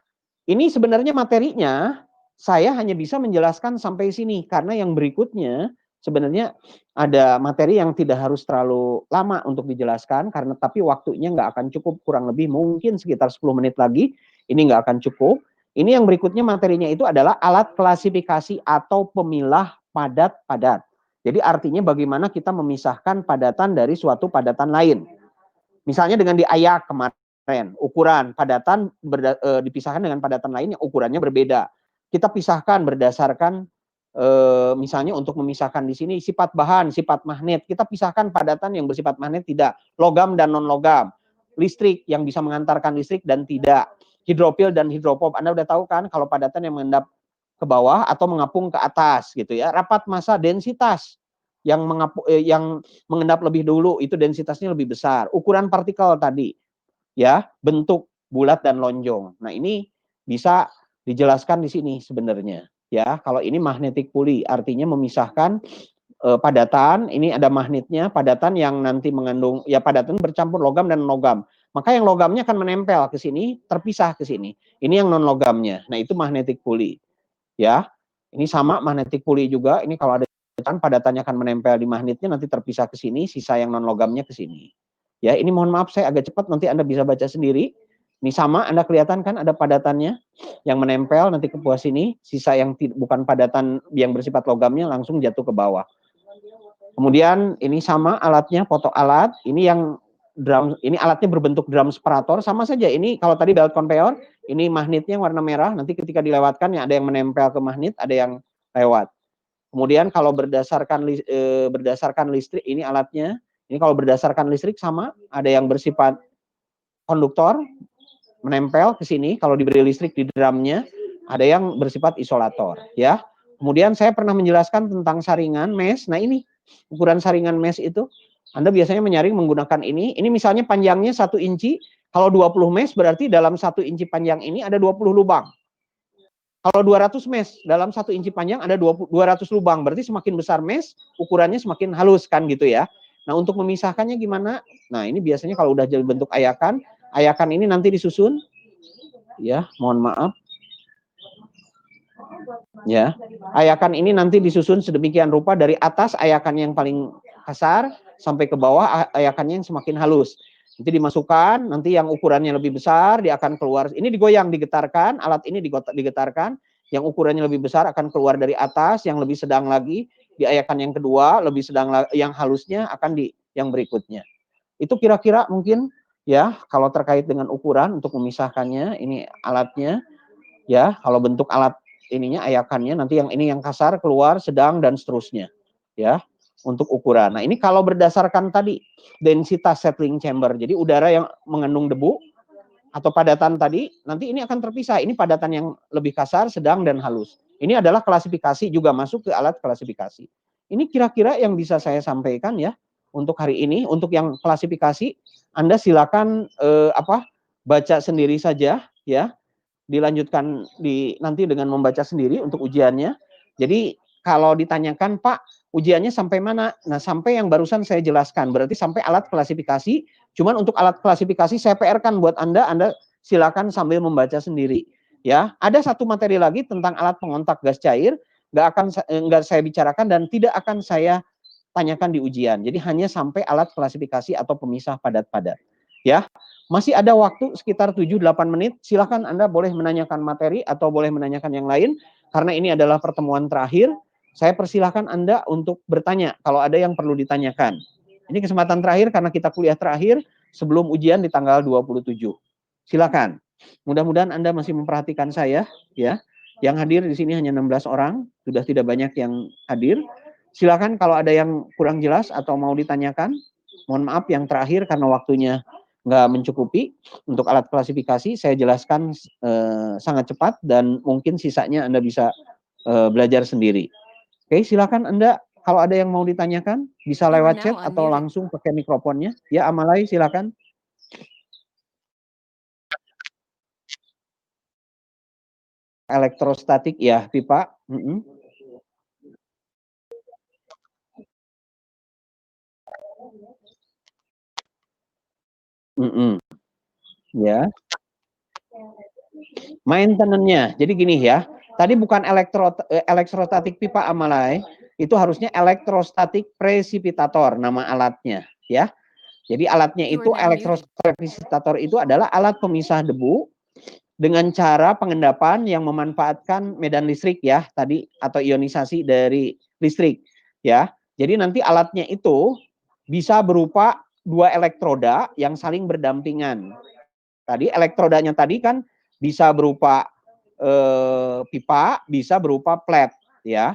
ini sebenarnya materinya saya hanya bisa menjelaskan sampai sini karena yang berikutnya sebenarnya ada materi yang tidak harus terlalu lama untuk dijelaskan karena tapi waktunya nggak akan cukup, kurang lebih mungkin sekitar 10 menit lagi ini nggak akan cukup. Ini yang berikutnya materinya itu adalah alat klasifikasi atau pemilah padat-padat. Jadi artinya bagaimana kita memisahkan padatan dari suatu padatan lain. Misalnya dengan diayak kemarin, ukuran padatan dipisahkan dengan padatan lain yang ukurannya berbeda. Kita pisahkan berdasarkan misalnya untuk memisahkan di sini sifat bahan, sifat magnet. Kita pisahkan padatan yang bersifat magnet tidak, logam dan non logam, listrik yang bisa mengantarkan listrik dan tidak. hidrofil dan hidropop. Anda udah tahu kan kalau padatan yang mengendap ke bawah atau mengapung ke atas gitu ya. Rapat massa densitas yang mengendap lebih dulu itu densitasnya lebih besar. Ukuran partikel tadi ya, bentuk bulat dan lonjong. Nah, ini bisa dijelaskan di sini sebenarnya ya. Kalau ini magnetic puli artinya memisahkan padatan, ini ada magnetnya, padatan yang nanti mengandung, ya padatan bercampur logam dan logam. Maka yang logamnya akan menempel ke sini, terpisah ke sini. Ini yang non logamnya. Nah, itu magnetic puli. Ya, ini sama magnetic puli juga. Ini kalau ada padatannya akan menempel di magnetnya, nanti terpisah ke sini, sisa yang non logamnya ke sini. Ya, ini mohon maaf saya agak cepat, nanti Anda bisa baca sendiri. Ini sama, Anda kelihatan kan ada padatannya yang menempel nanti ke bawah sini, sisa yang bukan padatan yang bersifat logamnya langsung jatuh ke bawah. Kemudian ini sama alatnya, foto alat. Ini yang drum, ini alatnya berbentuk drum separator, sama saja. Ini kalau tadi belt conveyor, ini magnetnya warna merah. Nanti ketika dilewatkan ya ada yang menempel ke magnet, ada yang lewat. Kemudian kalau berdasarkan listrik, ini alatnya. Ini kalau berdasarkan listrik sama, ada yang bersifat konduktor, menempel ke sini. Kalau diberi listrik di drumnya, ada yang bersifat isolator. Ya. Kemudian saya pernah menjelaskan tentang saringan mesh. Nah ini ukuran saringan mesh itu, Anda biasanya menyaring menggunakan ini. Ini misalnya panjangnya 1 inci, kalau 20 mesh berarti dalam 1 inci panjang ini ada 20 lubang. Kalau 200 mesh, dalam 1 inci panjang ada 200 lubang, berarti semakin besar mesh, ukurannya semakin halus kan gitu ya. Nah untuk memisahkannya gimana? Nah ini biasanya kalau udah jadi bentuk ayakan ini nanti disusun, ya mohon maaf. Ya, ayakan ini nanti disusun sedemikian rupa dari atas ayakan yang paling kasar sampai ke bawah ayakannya yang semakin halus. Nanti dimasukkan, nanti yang ukurannya lebih besar dia akan keluar. Ini digoyang, digetarkan, alat ini digetarkan, yang ukurannya lebih besar akan keluar dari atas, yang lebih sedang lagi di ayakan yang kedua, lebih sedang yang halusnya akan di yang berikutnya. Itu kira-kira mungkin ya kalau terkait dengan ukuran untuk memisahkannya, ini alatnya ya, kalau bentuk alat ininya ayakannya nanti yang ini yang kasar keluar, sedang dan seterusnya ya untuk ukuran. Nah ini kalau berdasarkan tadi densitas settling chamber, jadi udara yang mengandung debu atau padatan tadi nanti ini akan terpisah. Ini padatan yang lebih kasar, sedang dan halus. Ini adalah klasifikasi, juga masuk ke alat klasifikasi. Ini kira-kira yang bisa saya sampaikan ya untuk hari ini. Untuk yang klasifikasi Anda silakan baca sendiri saja ya, dilanjutkan nanti dengan membaca sendiri untuk ujiannya. Jadi kalau ditanyakan, Pak, ujiannya sampai mana? Nah, sampai yang barusan saya jelaskan. Berarti sampai alat klasifikasi. Cuman untuk alat klasifikasi saya PR-kan buat Anda silakan sambil membaca sendiri. Ya, ada satu materi lagi tentang alat pengontak gas cair, nggak saya bicarakan dan tidak akan saya tanyakan di ujian. Jadi hanya sampai alat klasifikasi atau pemisah padat-padat. Ya, masih ada waktu sekitar 7-8 menit. Silakan Anda boleh menanyakan materi atau boleh menanyakan yang lain. Karena ini adalah pertemuan terakhir, saya persilahkan Anda untuk bertanya kalau ada yang perlu ditanyakan. Ini kesempatan terakhir karena kita kuliah terakhir sebelum ujian di tanggal 27. Silakan. Mudah-mudahan Anda masih memperhatikan saya ya. Yang hadir di sini hanya 16 orang, sudah tidak banyak yang hadir. Silakan kalau ada yang kurang jelas atau mau ditanyakan. Mohon maaf yang terakhir karena waktunya nggak mencukupi. Untuk alat klasifikasi saya jelaskan sangat cepat dan mungkin sisanya Anda bisa belajar sendiri. Oke, silakan Anda kalau ada yang mau ditanyakan bisa lewat chat atau langsung pakai mikrofonnya. Ya, Amalai silakan. Elektrostatik ya, pipa. Ya. Maintenance-nya. Jadi gini ya. Tadi bukan elektrostatik pipa Amalai, itu harusnya elektrostatik presipitator nama alatnya ya. Jadi alatnya itu elektrostatik presipitator itu adalah alat pemisah debu dengan cara pengendapan yang memanfaatkan medan listrik ya tadi atau ionisasi dari listrik ya. Jadi nanti alatnya itu bisa berupa 2 elektroda yang saling berdampingan. Tadi elektrodanya tadi kan bisa berupa pipa, bisa berupa plat ya.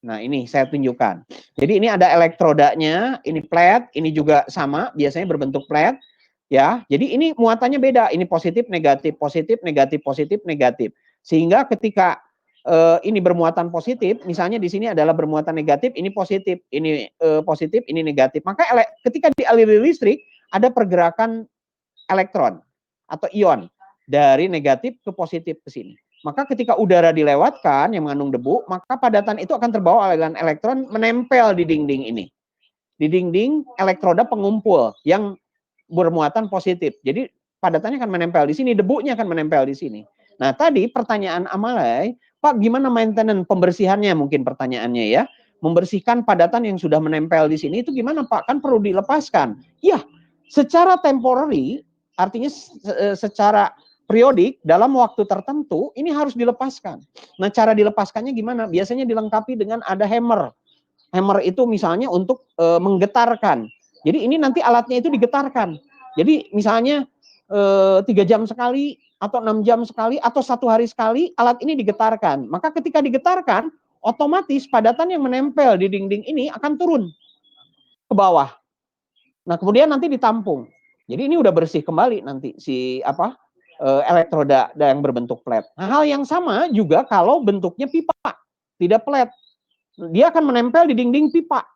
Nah, ini saya tunjukkan. Jadi ini ada elektrodanya, ini plat, ini juga sama, biasanya berbentuk plat. Ya, jadi ini muatannya beda. Ini positif, negatif, positif, negatif, positif, negatif. Sehingga ketika ini bermuatan positif, misalnya di sini adalah bermuatan negatif, ini positif, positif, ini negatif. Maka ketika dialiri listrik ada pergerakan elektron atau ion dari negatif ke positif ke sini. Maka ketika udara dilewatkan yang mengandung debu, maka padatan itu akan terbawa aliran elektron menempel di dinding ini. Di dinding elektroda pengumpul yang bermuatan positif. Jadi padatannya akan menempel di sini, debunya akan menempel di sini. Nah, tadi pertanyaan Amalai, Pak, gimana maintenance pembersihannya mungkin pertanyaannya ya? Membersihkan padatan yang sudah menempel di sini itu gimana, Pak? Kan perlu dilepaskan. Ya, secara temporary, artinya secara periodik dalam waktu tertentu ini harus dilepaskan. Nah, cara dilepaskannya gimana? Biasanya dilengkapi dengan ada hammer. Hammer itu misalnya untuk menggetarkan. Jadi ini nanti alatnya itu digetarkan. Jadi misalnya 3 jam sekali atau 6 jam sekali atau 1 hari sekali alat ini digetarkan. Maka ketika digetarkan, otomatis padatan yang menempel di dinding ini akan turun ke bawah. Nah kemudian nanti ditampung. Jadi ini udah bersih kembali nanti si elektroda yang berbentuk flat. Nah, hal yang sama juga kalau bentuknya pipa, tidak flat. Dia akan menempel di dinding pipa.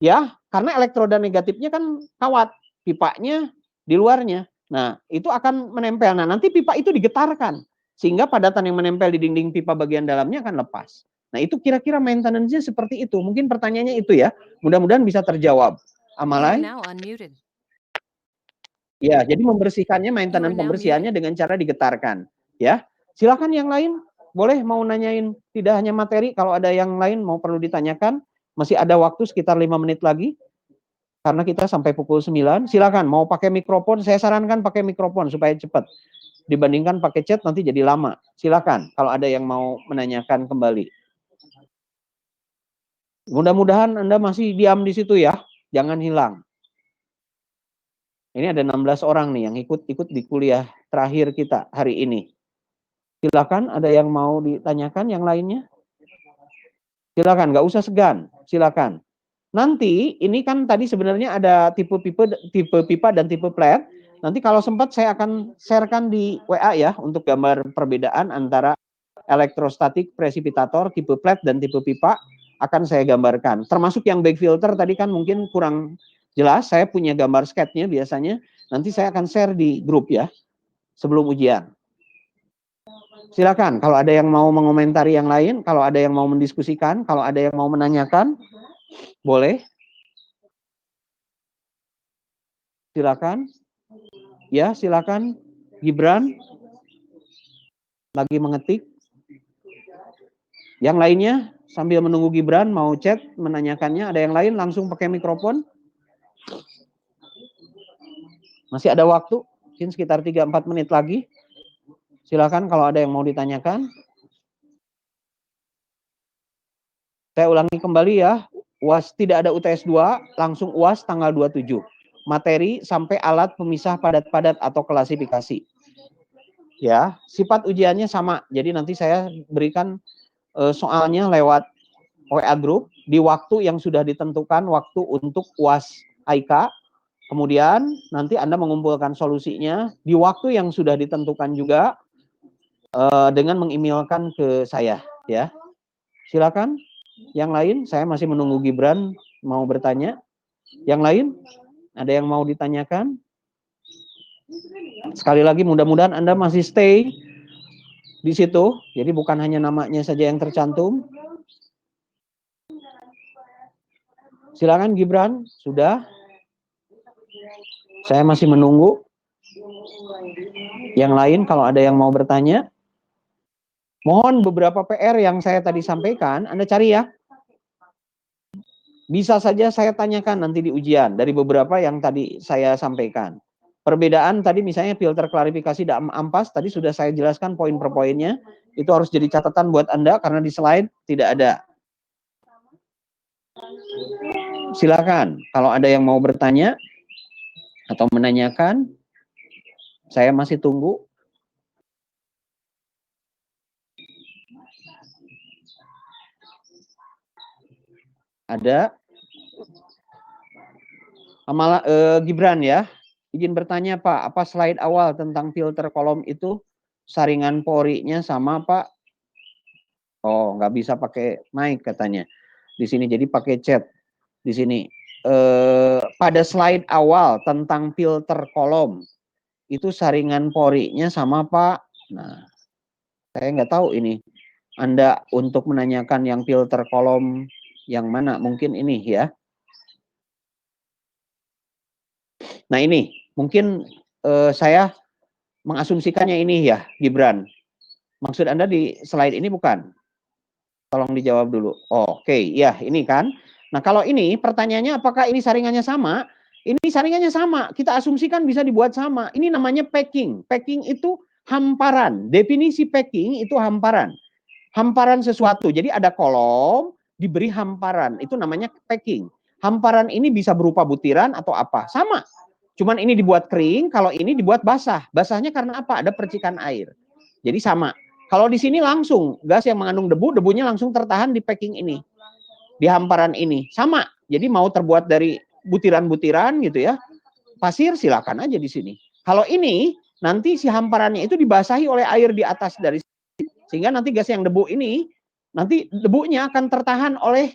Ya, karena elektroda negatifnya kan kawat, pipanya di luarnya. Nah, itu akan menempel. Nah, nanti pipa itu digetarkan sehingga padatan yang menempel di dinding pipa bagian dalamnya akan lepas. Nah, itu kira-kira maintenance-nya seperti itu. Mungkin pertanyaannya itu ya. Mudah-mudahan bisa terjawab. Amalai? Ya, jadi membersihkannya, maintenance pembersihannya dengan cara digetarkan. Ya, silakan yang lain. Boleh mau nanyain, tidak hanya materi. Kalau ada yang lain mau perlu ditanyakan, masih ada waktu sekitar 5 menit lagi. Karena kita sampai pukul 9, silakan mau pakai mikrofon, saya sarankan pakai mikrofon supaya cepat. Dibandingkan pakai chat nanti jadi lama. Silakan kalau ada yang mau menanyakan kembali. Mudah-mudahan Anda masih diam di situ ya, jangan hilang. Ini ada 16 orang nih yang ikut di kuliah terakhir kita hari ini. Silakan, ada yang mau ditanyakan yang lainnya? Silakan, nggak usah segan. Silakan. Nanti ini kan tadi sebenarnya ada tipe pipa dan tipe flat. Nanti kalau sempat saya akan sharekan di WA ya untuk gambar perbedaan antara elektrostatik presipitator tipe flat dan tipe pipa akan saya gambarkan. Termasuk yang back filter tadi kan mungkin kurang jelas. Saya punya gambar sketnya biasanya. Nanti saya akan share di grup ya sebelum ujian. Silakan kalau ada yang mau mengomentari yang lain, kalau ada yang mau mendiskusikan, kalau ada yang mau menanyakan, boleh. Silakan. Ya, silakan. Gibran lagi mengetik. Yang lainnya sambil menunggu Gibran mau chat menanyakannya, ada yang lain langsung pakai mikrofon. Masih ada waktu, mungkin sekitar 3-4 menit lagi. Silakan kalau ada yang mau ditanyakan. Saya ulangi kembali ya. UAS tidak ada UTS 2, langsung UAS tanggal 27. Materi sampai alat pemisah padat-padat atau klasifikasi. Ya, sifat ujiannya sama. Jadi nanti saya berikan soalnya lewat WA group di waktu yang sudah ditentukan, waktu untuk UAS AIK. Kemudian nanti Anda mengumpulkan solusinya di waktu yang sudah ditentukan juga dengan mengemailkan ke saya ya. Silakan. Yang lain, saya masih menunggu Gibran mau bertanya. Yang lain, ada yang mau ditanyakan? Sekali lagi mudah-mudahan Anda masih stay di situ. Jadi bukan hanya namanya saja yang tercantum. Silakan Gibran, sudah. Saya masih menunggu. Yang lain kalau ada yang mau bertanya. Mohon beberapa PR yang saya tadi sampaikan, Anda cari ya. Bisa saja saya tanyakan nanti di ujian dari beberapa yang tadi saya sampaikan. Perbedaan tadi misalnya filter klarifikasi dan ampas, tadi sudah saya jelaskan poin per poinnya. Itu harus jadi catatan buat Anda karena di slide tidak ada. Silakan, kalau ada yang mau bertanya atau menanyakan, saya masih tunggu. Ada Gibran ya. Izin bertanya Pak, apa slide awal tentang filter kolom itu saringan porinya sama Pak? Oh, nggak bisa pakai mic katanya di sini, jadi pakai chat di sini. Pada slide awal tentang filter kolom itu saringan porinya sama Pak. Nah, saya nggak tahu ini Anda untuk menanyakan yang filter kolom yang mana, mungkin ini ya. Nah ini mungkin saya mengasumsikannya ini ya, Gibran. Maksud Anda di slide ini bukan? Tolong dijawab dulu. Oh, oke, ya ini kan. Nah kalau ini pertanyaannya apakah ini saringannya sama? Ini saringannya sama. Kita asumsikan bisa dibuat sama. Ini namanya packing. Packing itu hamparan. Definisi packing itu hamparan. Hamparan sesuatu. Jadi ada kolom diberi hamparan. Itu namanya packing. Hamparan ini bisa berupa butiran atau apa. Sama. Cuman ini dibuat kering, kalau ini dibuat basah. Basahnya karena apa? Ada percikan air. Jadi sama. Kalau di sini langsung gas yang mengandung debu, debunya langsung tertahan di packing ini, di hamparan ini. Sama. Jadi mau terbuat dari butiran-butiran gitu ya, pasir silakan aja di sini. Kalau ini nanti si hamparannya itu dibasahi oleh air di atas dari sini, sehingga nanti gas yang debu ini nanti debunya akan tertahan oleh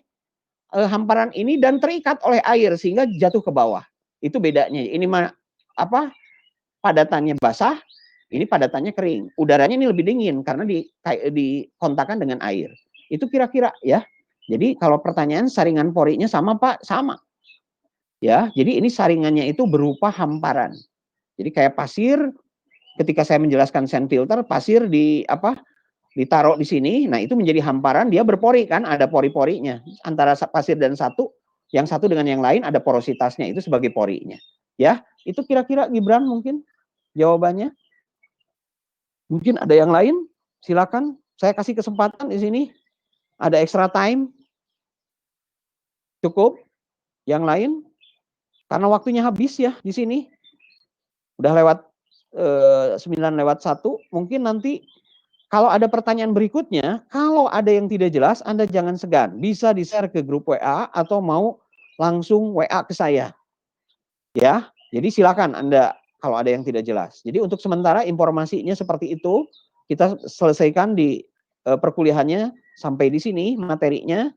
hamparan ini dan terikat oleh air sehingga jatuh ke bawah. Itu bedanya. Ini mah apa? Padatannya basah, ini padatannya kering. Udaranya ini lebih dingin karena dikontakkan dengan air. Itu kira-kira ya. Jadi kalau pertanyaan saringan porinya sama Pak? Sama. Ya, jadi ini saringannya itu berupa hamparan. Jadi kayak pasir, ketika saya menjelaskan sand filter, pasir di apa? Ditaruh di sini, nah itu menjadi hamparan, dia berpori kan, ada pori-porinya. Antara pasir dan yang satu dengan yang lain ada porositasnya, itu sebagai porinya. Ya, itu kira-kira Gibran mungkin jawabannya. Mungkin ada yang lain? Silakan. Saya kasih kesempatan di sini. Ada extra time? Cukup? Yang lain? Karena waktunya habis ya di sini. Udah lewat 9:01. Mungkin nanti kalau ada pertanyaan berikutnya, kalau ada yang tidak jelas, Anda jangan segan. Bisa di-share ke grup WA atau mau langsung WA ke saya. Ya, jadi silakan Anda kalau ada yang tidak jelas. Jadi untuk sementara informasinya seperti itu, kita selesaikan di perkuliahannya sampai di sini materinya.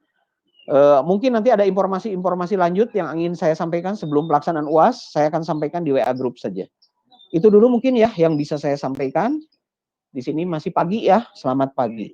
Mungkin nanti ada informasi-informasi lanjut yang ingin saya sampaikan sebelum pelaksanaan UAS, saya akan sampaikan di WA grup saja. Itu dulu mungkin ya yang bisa saya sampaikan. Di sini masih pagi ya, selamat pagi.